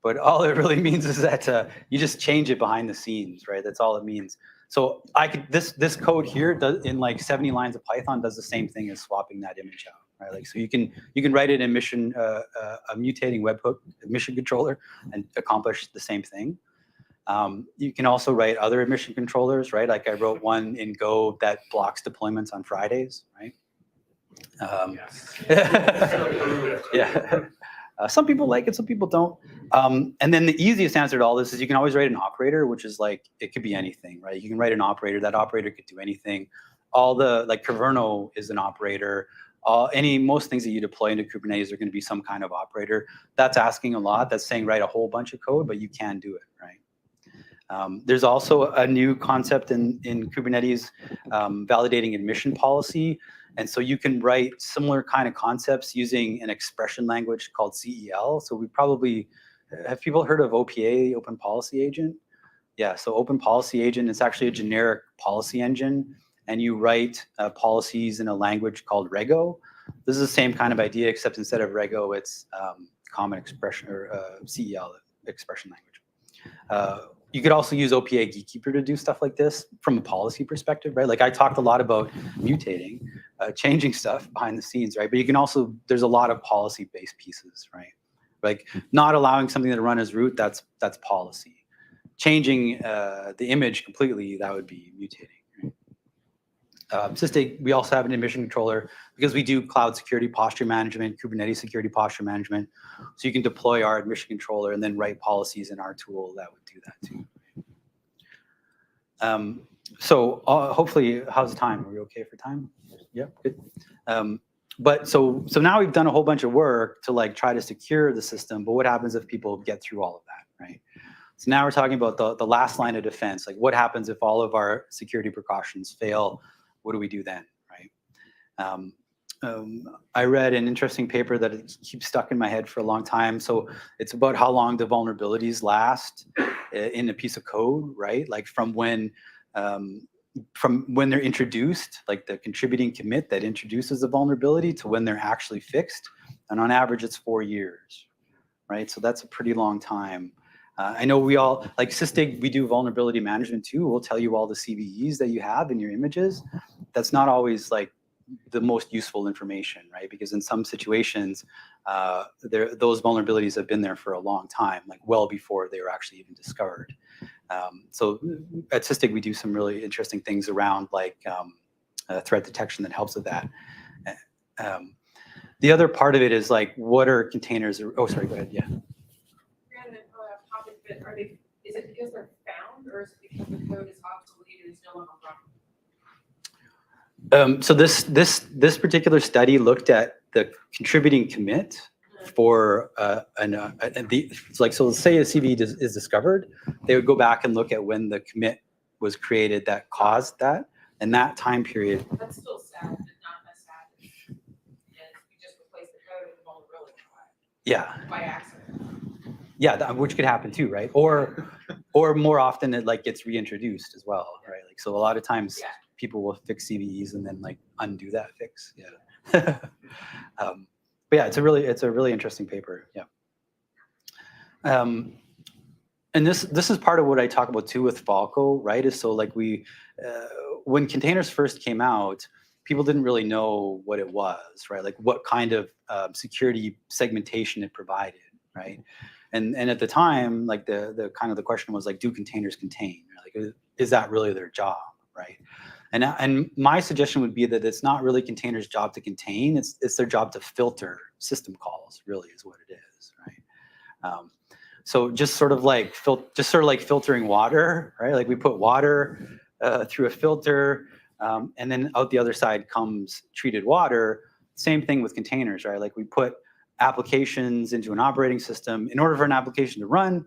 But all it really means is that you just change it behind the scenes, right? That's all it means. So this code here does, in like 70 lines of Python, does the same thing as swapping that image out, right? Like so you can write it in a mutating webhook admission controller and accomplish the same thing. You can also write other admission controllers, right? Like I wrote one in Go that blocks deployments on Fridays, right? Yeah. Some people like it, some people don't. And then the easiest answer to all this is you can always write an operator, which is like, it could be anything, right? You can write an operator, that operator could do anything. All the, like Caverno is an operator. Most things that you deploy into Kubernetes are going to be some kind of operator. That's asking a lot. That's saying write a whole bunch of code, but you can do it, right? There's also a new concept in Kubernetes, validating admission policy. And so you can write similar kind of concepts using an expression language called CEL. So have people heard of OPA, Open Policy Agent? Yeah, so Open Policy Agent is actually a generic policy engine, and you write policies in a language called Rego. This is the same kind of idea, except instead of Rego, it's Common Expression, or CEL expression language. You could also use OPA Geekkeeper to do stuff like this from a policy perspective, right? Like I talked a lot about mutating. changing stuff behind the scenes, right? But you can also, there's a lot of policy-based pieces, right? Like not allowing something to run as root, that's policy. Changing the image completely, that would be mutating. Right? Sysdig, we also have an admission controller because we do cloud security posture management, Kubernetes security posture management. So you can deploy our admission controller and then write policies in our tool that would do that too. So hopefully, how's time? Are we okay for time? Yep, good. But so now we've done a whole bunch of work to like try to secure the system. But what happens if people get through all of that, right? So now we're talking about the last line of defense. Like what happens if all of our security precautions fail? What do we do then, right? I read an interesting paper that it keeps stuck in my head for a long time. So it's about how long the vulnerabilities last in a piece of code, right? Like from when they're introduced, like the contributing commit that introduces the vulnerability to when they're actually fixed. And on average, it's 4 years, right? So that's a pretty long time. I know we all, like Sysdig, we do vulnerability management too. We'll tell you all the CVEs that you have in your images. That's not always like the most useful information, right? Because in some situations, those vulnerabilities have been there for a long time, like well before they were actually even discovered. So at Sysdig, we do some really interesting things around like threat detection that helps with that. The other part of it is like, what are containers? Oh, sorry, go ahead, yeah. Topic, but is it because they're found or is it because the code is obsolete and is no longer running? So this particular study looked at the contributing commit for so let's say a CVE is discovered, they would go back and look at when the commit was created that caused that, and that time period. That's still sad, but not as sad as we just replace the code with vulnerability. Yeah. By accident. Yeah, which could happen too, right? Or more often it like gets reintroduced as well, right? Like so a lot of times people will fix CVEs and then like undo that fix. Yeah. But yeah, it's a really interesting paper. Yeah. And this is part of what I talk about too with Falco, right? Is so like when containers first came out, people didn't really know what it was, right? Like what kind of security segmentation it provided, right? And at the time, like the question was like, do containers contain? Like, is that really their job, right? And my suggestion would be that it's not really containers' job to contain. It's their job to filter system calls. Really, is what it is, right? So just sort of like filtering water, right? Like we put water through a filter, and then out the other side comes treated water. Same thing with containers, right? Like we put applications into an operating system. In order for an application to run,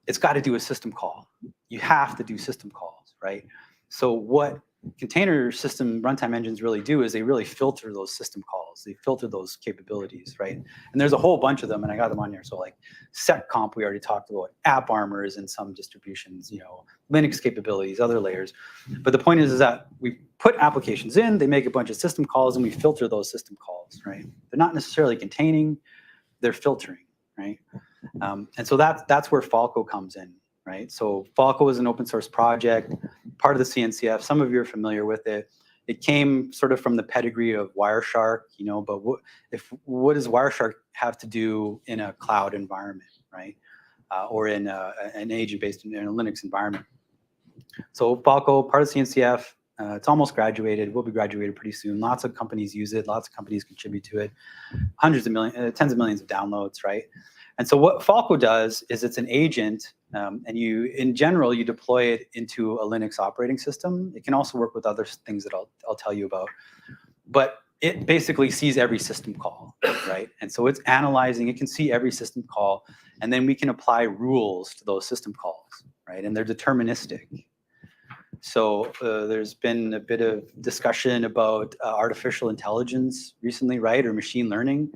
it's got to do a system call. You have to do system calls, right? So what container system runtime engines really do is they really filter those system calls. They filter those capabilities, right? And there's a whole bunch of them, and I got them on here. So like SecComp, we already talked about. AppArmor is in some distributions, Linux capabilities, other layers. But the point is that we put applications in, they make a bunch of system calls, and we filter those system calls, right? They're not necessarily containing, they're filtering, right? And so that's where Falco comes in, right? So Falco is an open source project, part of the CNCF. Some of you are familiar with it. It came sort of from the pedigree of Wireshark, but what does Wireshark have to do in a cloud environment, right? Or in an agent-based in a Linux environment. So Falco, part of CNCF, it's almost graduated. We'll be graduated pretty soon. Lots of companies use it. Lots of companies contribute to it. Hundreds of millions, tens of millions of downloads, right? And so what Falco does is it's an agent, and in general, you deploy it into a Linux operating system. It can also work with other things that I'll tell you about. But it basically sees every system call, right? And so it's analyzing, it can see every system call, and then we can apply rules to those system calls, right? And they're deterministic. So there's been a bit of discussion about artificial intelligence recently, right? Or machine learning.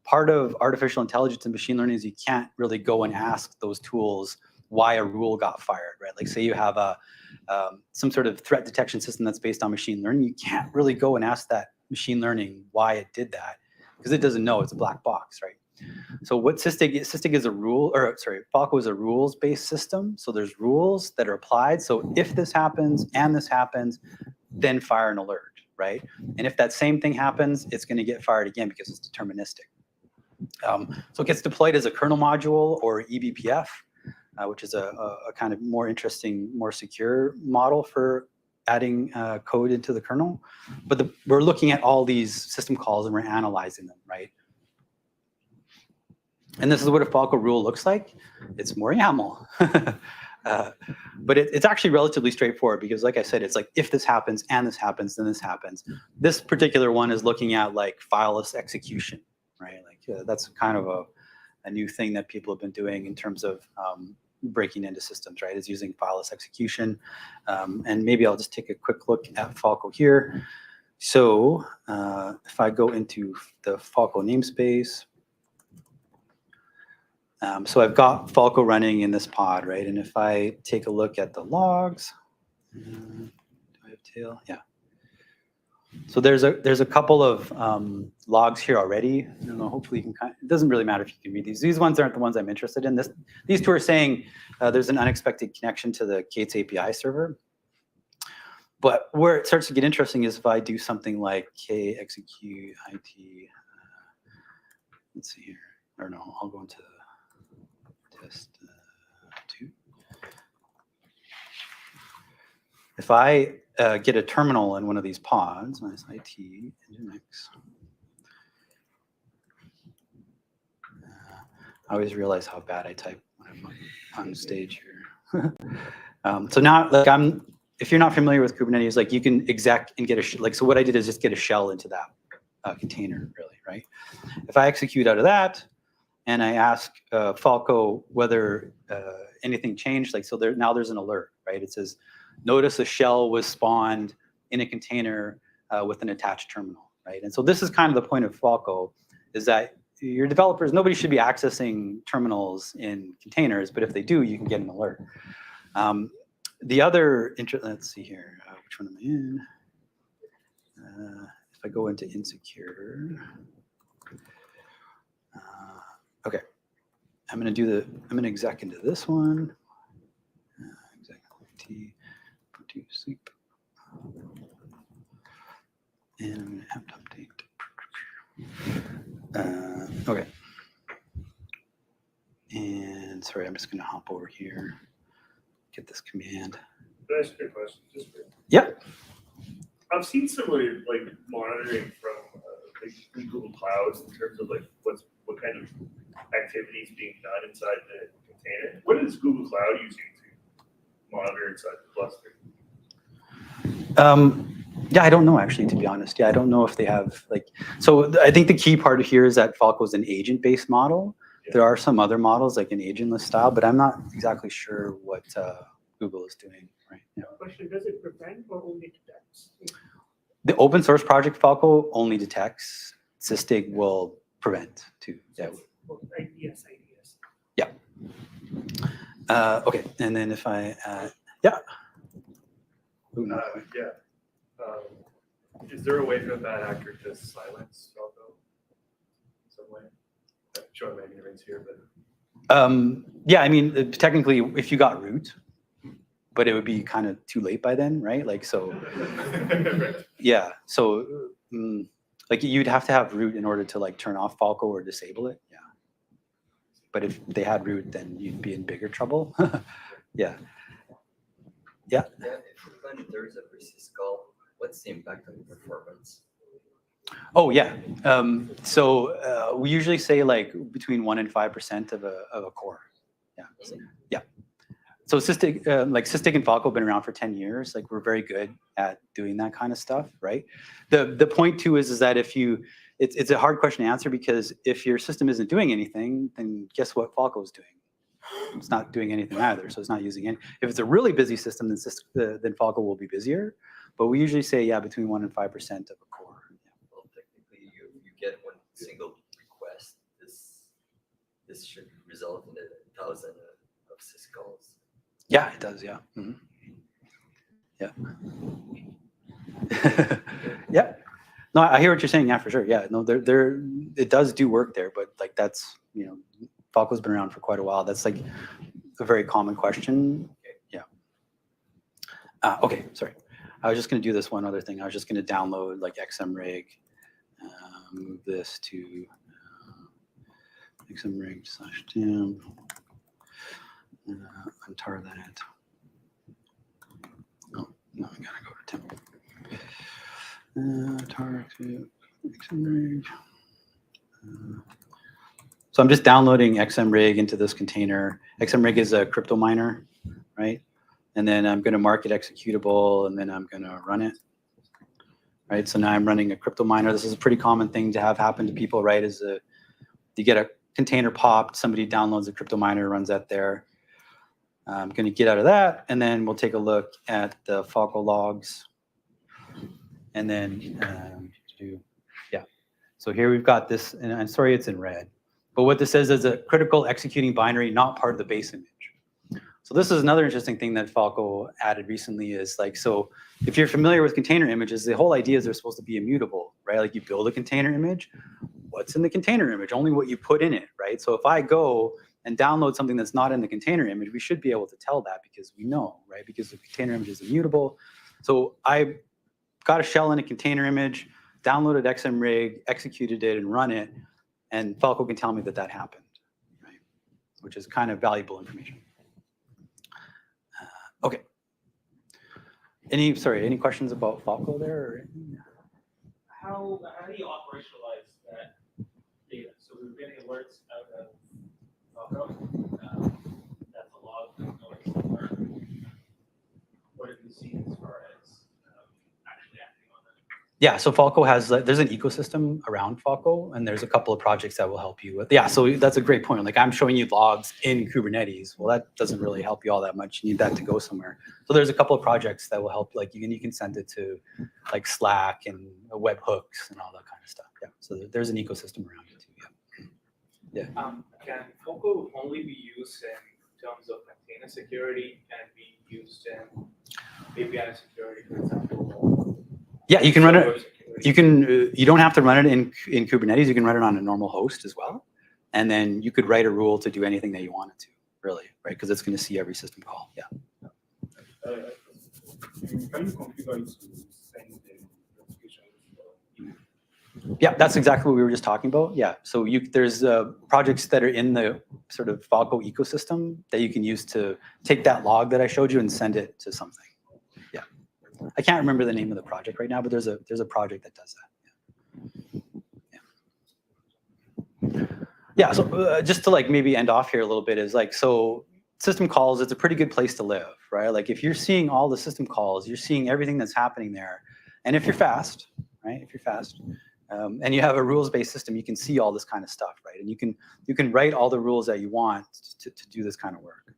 Part of artificial intelligence and machine learning is you can't really go and ask those tools why a rule got fired, right? Like say you have some sort of threat detection system that's based on machine learning, you can't really go and ask that machine learning why it did that because it doesn't know, it's a black box, right? So what Sysdig is Falco is a rules-based system. So there's rules that are applied. So if this happens and this happens, then fire an alert, right? And if that same thing happens, it's going to get fired again because it's deterministic. So it gets deployed as a kernel module or eBPF, which is a kind of more interesting, more secure model for adding code into the kernel. But we're looking at all these system calls and we're analyzing them, right? And this is what a Falco rule looks like. It's more YAML. But it's actually relatively straightforward because, like I said, it's like if this happens and this happens, then this happens. This particular one is looking at like fileless execution, right? Like that's kind of a new thing that people have been doing in terms of breaking into systems, right? Is using fileless execution. And maybe I'll just take a quick look at Falco here. So if I go into the Falco namespace, so I've got Falco running in this pod, right? And if I take a look at the logs, do I have tail? Yeah. So there's a couple of logs here already. I don't know, hopefully you can it doesn't really matter if you can read these. These ones aren't the ones I'm interested in. These two are saying there's an unexpected connection to the K8s API server. But where it starts to get interesting is if I do something like k execute it, let's see here, or no, I'll go into test 2. If I get a terminal in one of these pods, nice IT, Nginx. I always realize how bad I type when I'm on stage here. So now, like if you're not familiar with Kubernetes, like you can exec and get so what I did is just get a shell into that container, really, right? If I execute out of that, and I ask Falco whether anything changed, like so now there's an alert, right? It says, notice a shell was spawned in a container with an attached terminal, right? And so this is kind of the point of Falco, is that your developers, nobody should be accessing terminals in containers, but if they do, you can get an alert. The other, let's see here, which one am I in? If I go into insecure, okay, I'm going to exec into this one. Exec T, put to sleep. And I'm going to have to update. Okay. And sorry, I'm just going to hop over here, get this command. Can I ask you a question? Just for, Yep. I've seen similar like monitoring from like Google Clouds in terms of like what kind of activities being done inside the container. What is Google Cloud using to monitor inside the cluster? Yeah, I don't know actually, to be honest. Yeah, I don't know if they have like, so I think the key part here is that Falco is an agent-based model. Yeah. There are some other models like an agentless style, but I'm not exactly sure what Google is doing, right? Yeah. Question, does it prevent or only detects? The open source project Falco only detects. Sysdig will prevent too. Yeah. IDS. Yeah. Okay, and then if I, yeah. Ooh, no. Yeah. Is there a way for a bad actor to silence Falco in some way? I'm showing my ignorance here, but. Yeah, I mean, technically, if you got root, but it would be kind of too late by then, right? Like, so, Right. Yeah, so, like, you'd have to have root in order to, like, turn off Falco or disable it, yeah. But if they had root, then you'd be in bigger trouble. Yeah. Yeah. Yeah, if when there's a syscall, what's the impact on performance? Oh yeah. So we usually say like between 1% and 5% of a core. Yeah. Yeah. So Sysdig, like Sysdig and Falco have been around for 10 years. Like we're very good at doing that kind of stuff, right? The point too is that if you, it's a hard question to answer because if your system isn't doing anything, then guess what Falco is doing? It's not doing anything either, so it's not using any. If it's a really busy system, then Falco will be busier. But we usually say, yeah, between 1% and 5% of a core. Yeah. Well, technically, you get one single request. This should result in 1,000 of syscalls. Yeah, it does. Yeah. Mm-hmm. Yeah. Yeah. No, I hear what you're saying. Yeah, for sure. Yeah. No, there. It does do work there, but like that's Falco's been around for quite a while. That's like a very common question. Yeah. Okay, sorry. I was just going to do this one other thing. I was just going to download like xmrig, move this to xmrig/temp, untar that. Oh, no, I gotta go to temp. Tar to xmrig. So I'm just downloading xmrig into this container. xmrig is a crypto miner, right? And then I'm going to mark it executable, and then I'm going to run it. Right, so now I'm running a crypto miner. This is a pretty common thing to have happen to people, right? You get a container popped, somebody downloads a crypto miner, runs that there. I'm going to get out of that, and then we'll take a look at the Falco logs. And then, so here we've got this, and I'm sorry it's in red. But what this says is a critical executing binary, not part of the base image. So this is another interesting thing that Falco added recently is like, so if you're familiar with container images, the whole idea is they're supposed to be immutable, right? Like you build a container image, what's in the container image? Only what you put in it, right? So if I go and download something that's not in the container image, we should be able to tell that because we know, right? Because the container image is immutable. So I got a shell in a container image, downloaded xmrig, executed it and run it, and Falco can tell me that that happened, right? Which is kind of valuable information. Okay. Any questions about Falco there? Or How do you operationalize that data? So we're getting alerts out of Falco. That's a log that's going somewhere. What have you seen as far as actually acting on that? Yeah, so Falco has, there's an ecosystem around Falco, and there's a couple of projects that will help you with. Yeah, so that's a great point. Like I'm showing you logs in Kubernetes. Well, that doesn't really help you all that much. You need that to go somewhere. So there's a couple of projects that will help. Like you can send it to like Slack and webhooks and all that kind of stuff. Yeah, so there's an ecosystem around it too. Yeah. Can Falco only be used in terms of container security? Can it be used in API security, for example? Yeah, you can run it. You can. You don't have to run it in Kubernetes. You can run it on a normal host as well, and then you could write a rule to do anything that you want it to. Really, right? Because it's going to see every system call. Yeah. Can you configure it to send the notification? Yeah, that's exactly what we were just talking about. Yeah, so there's projects that are in the sort of Falco ecosystem that you can use to take that log that I showed you and send it to something. Yeah, I can't remember the name of the project right now, but there's a project that does that. Yeah. Yeah. So just to like maybe end off here a little bit is like, so system calls, it's a pretty good place to live, right? Like if you're seeing all the system calls, you're seeing everything that's happening there, and if you're fast, right? If you're fast. And you have a rules-based system, you can see all this kind of stuff, right? And you can write all the rules that you want to do this kind of work.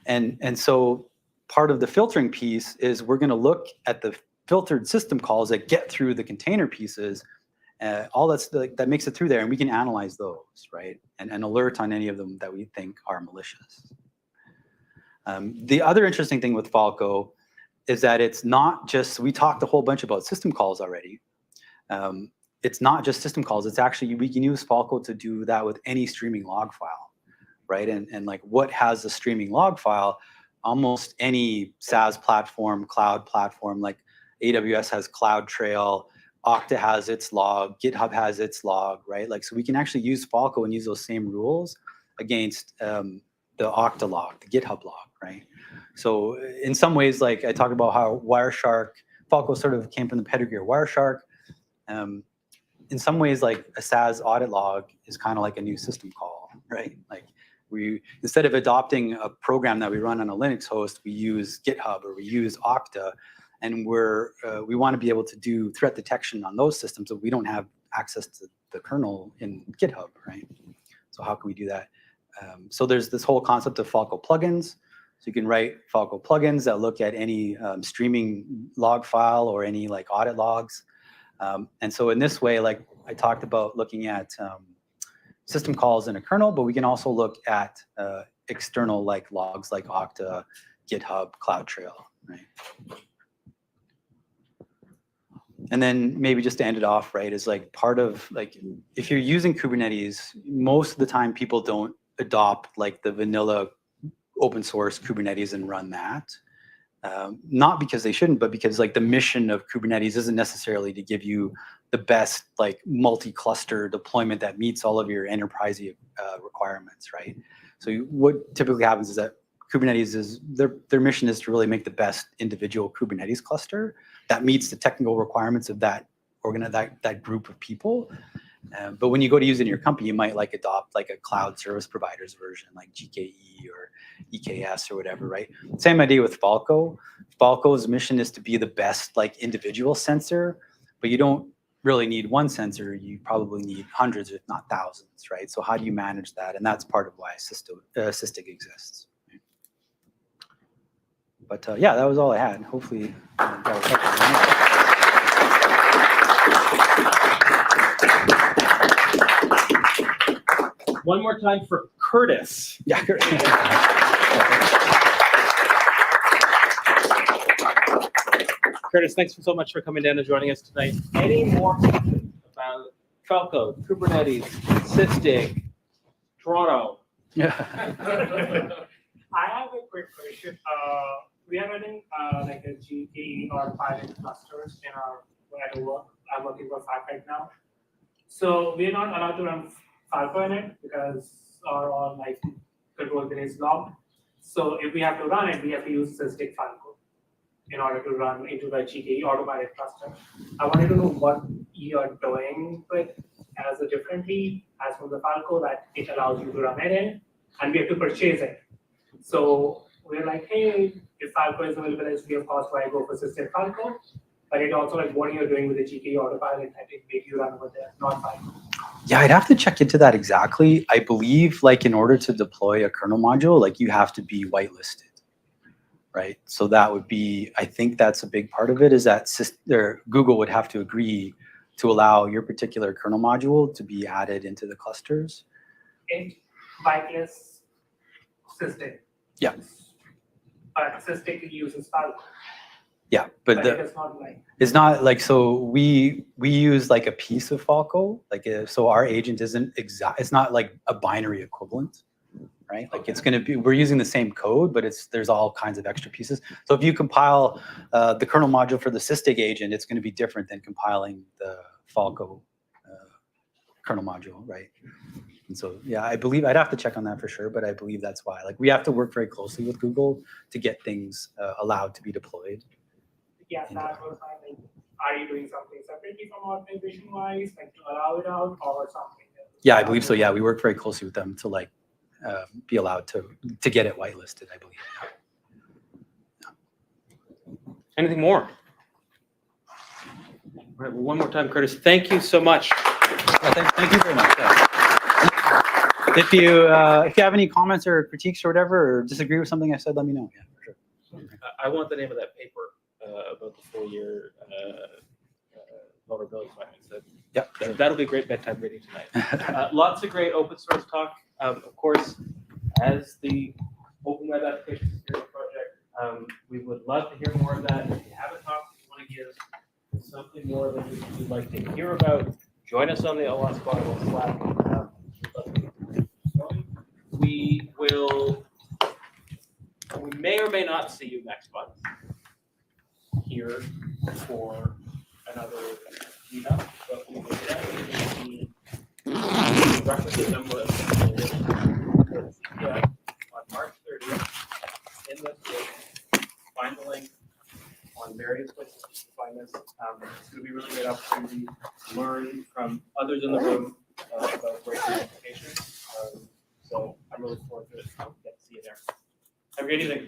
And so part of the filtering piece is we're going to look at the filtered system calls that get through the container pieces, all that makes it through there, and we can analyze those, right? And alert on any of them that we think are malicious. The other interesting thing with Falco is that it's not just, we talked a whole bunch about system calls already. It's not just system calls. It's actually, we can use Falco to do that with any streaming log file, right? And like what has a streaming log file? Almost any SaaS platform, cloud platform, like AWS has CloudTrail, Okta has its log, GitHub has its log, right? Like, so we can actually use Falco and use those same rules against the Okta log, the GitHub log, right? So in some ways, like I talked about how Wireshark, Falco sort of came from the pedigree of Wireshark. In some ways, like a SaaS audit log is kind of like a new system call, right? Like we, instead of adopting a program that we run on a Linux host, we use GitHub or we use Okta, and we want to be able to do threat detection on those systems, but we don't have access to the kernel in GitHub, right? So how can we do that? So there's this whole concept of Falco plugins. So you can write Falco plugins that look at any streaming log file or any like audit logs. And so in this way, like I talked about looking at system calls in a kernel, but we can also look at external like logs like Okta, GitHub, CloudTrail, right? And then maybe just to end it off, right, is like part of like, if you're using Kubernetes, most of the time people don't adopt like the vanilla open source Kubernetes and run that. Not because they shouldn't, but because like the mission of Kubernetes isn't necessarily to give you the best like multi-cluster deployment that meets all of your enterprise requirements, right? So what typically happens is that Kubernetes is their mission is to really make the best individual Kubernetes cluster that meets the technical requirements of that that group of people. But when you go to use it in your company, you might like adopt like a cloud service provider's version, like GKE or EKS or whatever, right? Same idea with Falco. Falco's mission is to be the best like individual sensor, but you don't really need one sensor. You probably need hundreds, if not thousands, right? So how do you manage that? And that's part of why Sysdig exists. But yeah, that was all I had. Hopefully that was helpful. One more time for Curtis. Yeah. Curtis, thanks so much for coming down and joining us tonight. Any more questions about Falco, Kubernetes, Sysdig, Toronto? Yeah. I have a quick question. We are running like a GKE or pilot clusters in our where I work. I'm working for Falco right now. So we're not allowed to run Falco in it because our like control plane is locked. So if we have to run it, we have to use Sysdig Falco in order to run into the GKE autopilot cluster. I wanted to know what you're doing with as a differently as from the Falco that it allows you to run it in, and we have to purchase it. So we're like, hey, if Falco is available as free of cost, why go for Sysdig Falco? But it also like what you're doing with the GKE autopilot that it make you run over there, not Falco. Yeah, I'd have to check into that exactly. I believe like in order to deploy a kernel module, like you have to be whitelisted, right? So that would be, I think that's a big part of it is that Google would have to agree to allow your particular kernel module to be added into the clusters. It whitelist Sysdig. Yeah. Sysdig uses Falco. Yeah, but it is not like it's not like, so we use like a piece of Falco, like so our agent isn't exact, it's not like a binary equivalent, right? Like it's going to be, we're using the same code, but there's all kinds of extra pieces. So if you compile the kernel module for the Sysdig agent, it's going to be different than compiling the Falco kernel module, right? And so, yeah, I believe, I'd have to check on that for sure, but I believe that's why. Like we have to work very closely with Google to get things allowed to be deployed. yeah, that was my like, are you doing something separately from organization-wise, like to allow it out or something else? Yeah, I believe so. Yeah, we work very closely with them to like be allowed to get it whitelisted, I believe. Yeah. Anything more? All right, well, one more time, Curtis, thank you so much. Yeah, thank you very much. Yeah. If you have any comments or critiques or whatever, or disagree with something I said, let me know. Yeah, for sure. I want the name of that paper about the full-year vulnerability findings. Yep. That'll be a great bedtime reading tonight. Lots of great open source talk. Of course, as the Open Web Application Security Project, we would love to hear more of that. If you have a talk you want to give, something more that you'd like to hear about, join us on the OWASP Ottawa Slack. We may or may not see you next month here for another meetup, but we will definitely be requisite number of people on March 30th in this room. Find the link on various places to find this. It's going to be a really great opportunity to learn from others in the room about breakthrough applications. So I'm really looking forward to it. I'll get to see you there. Have a great evening.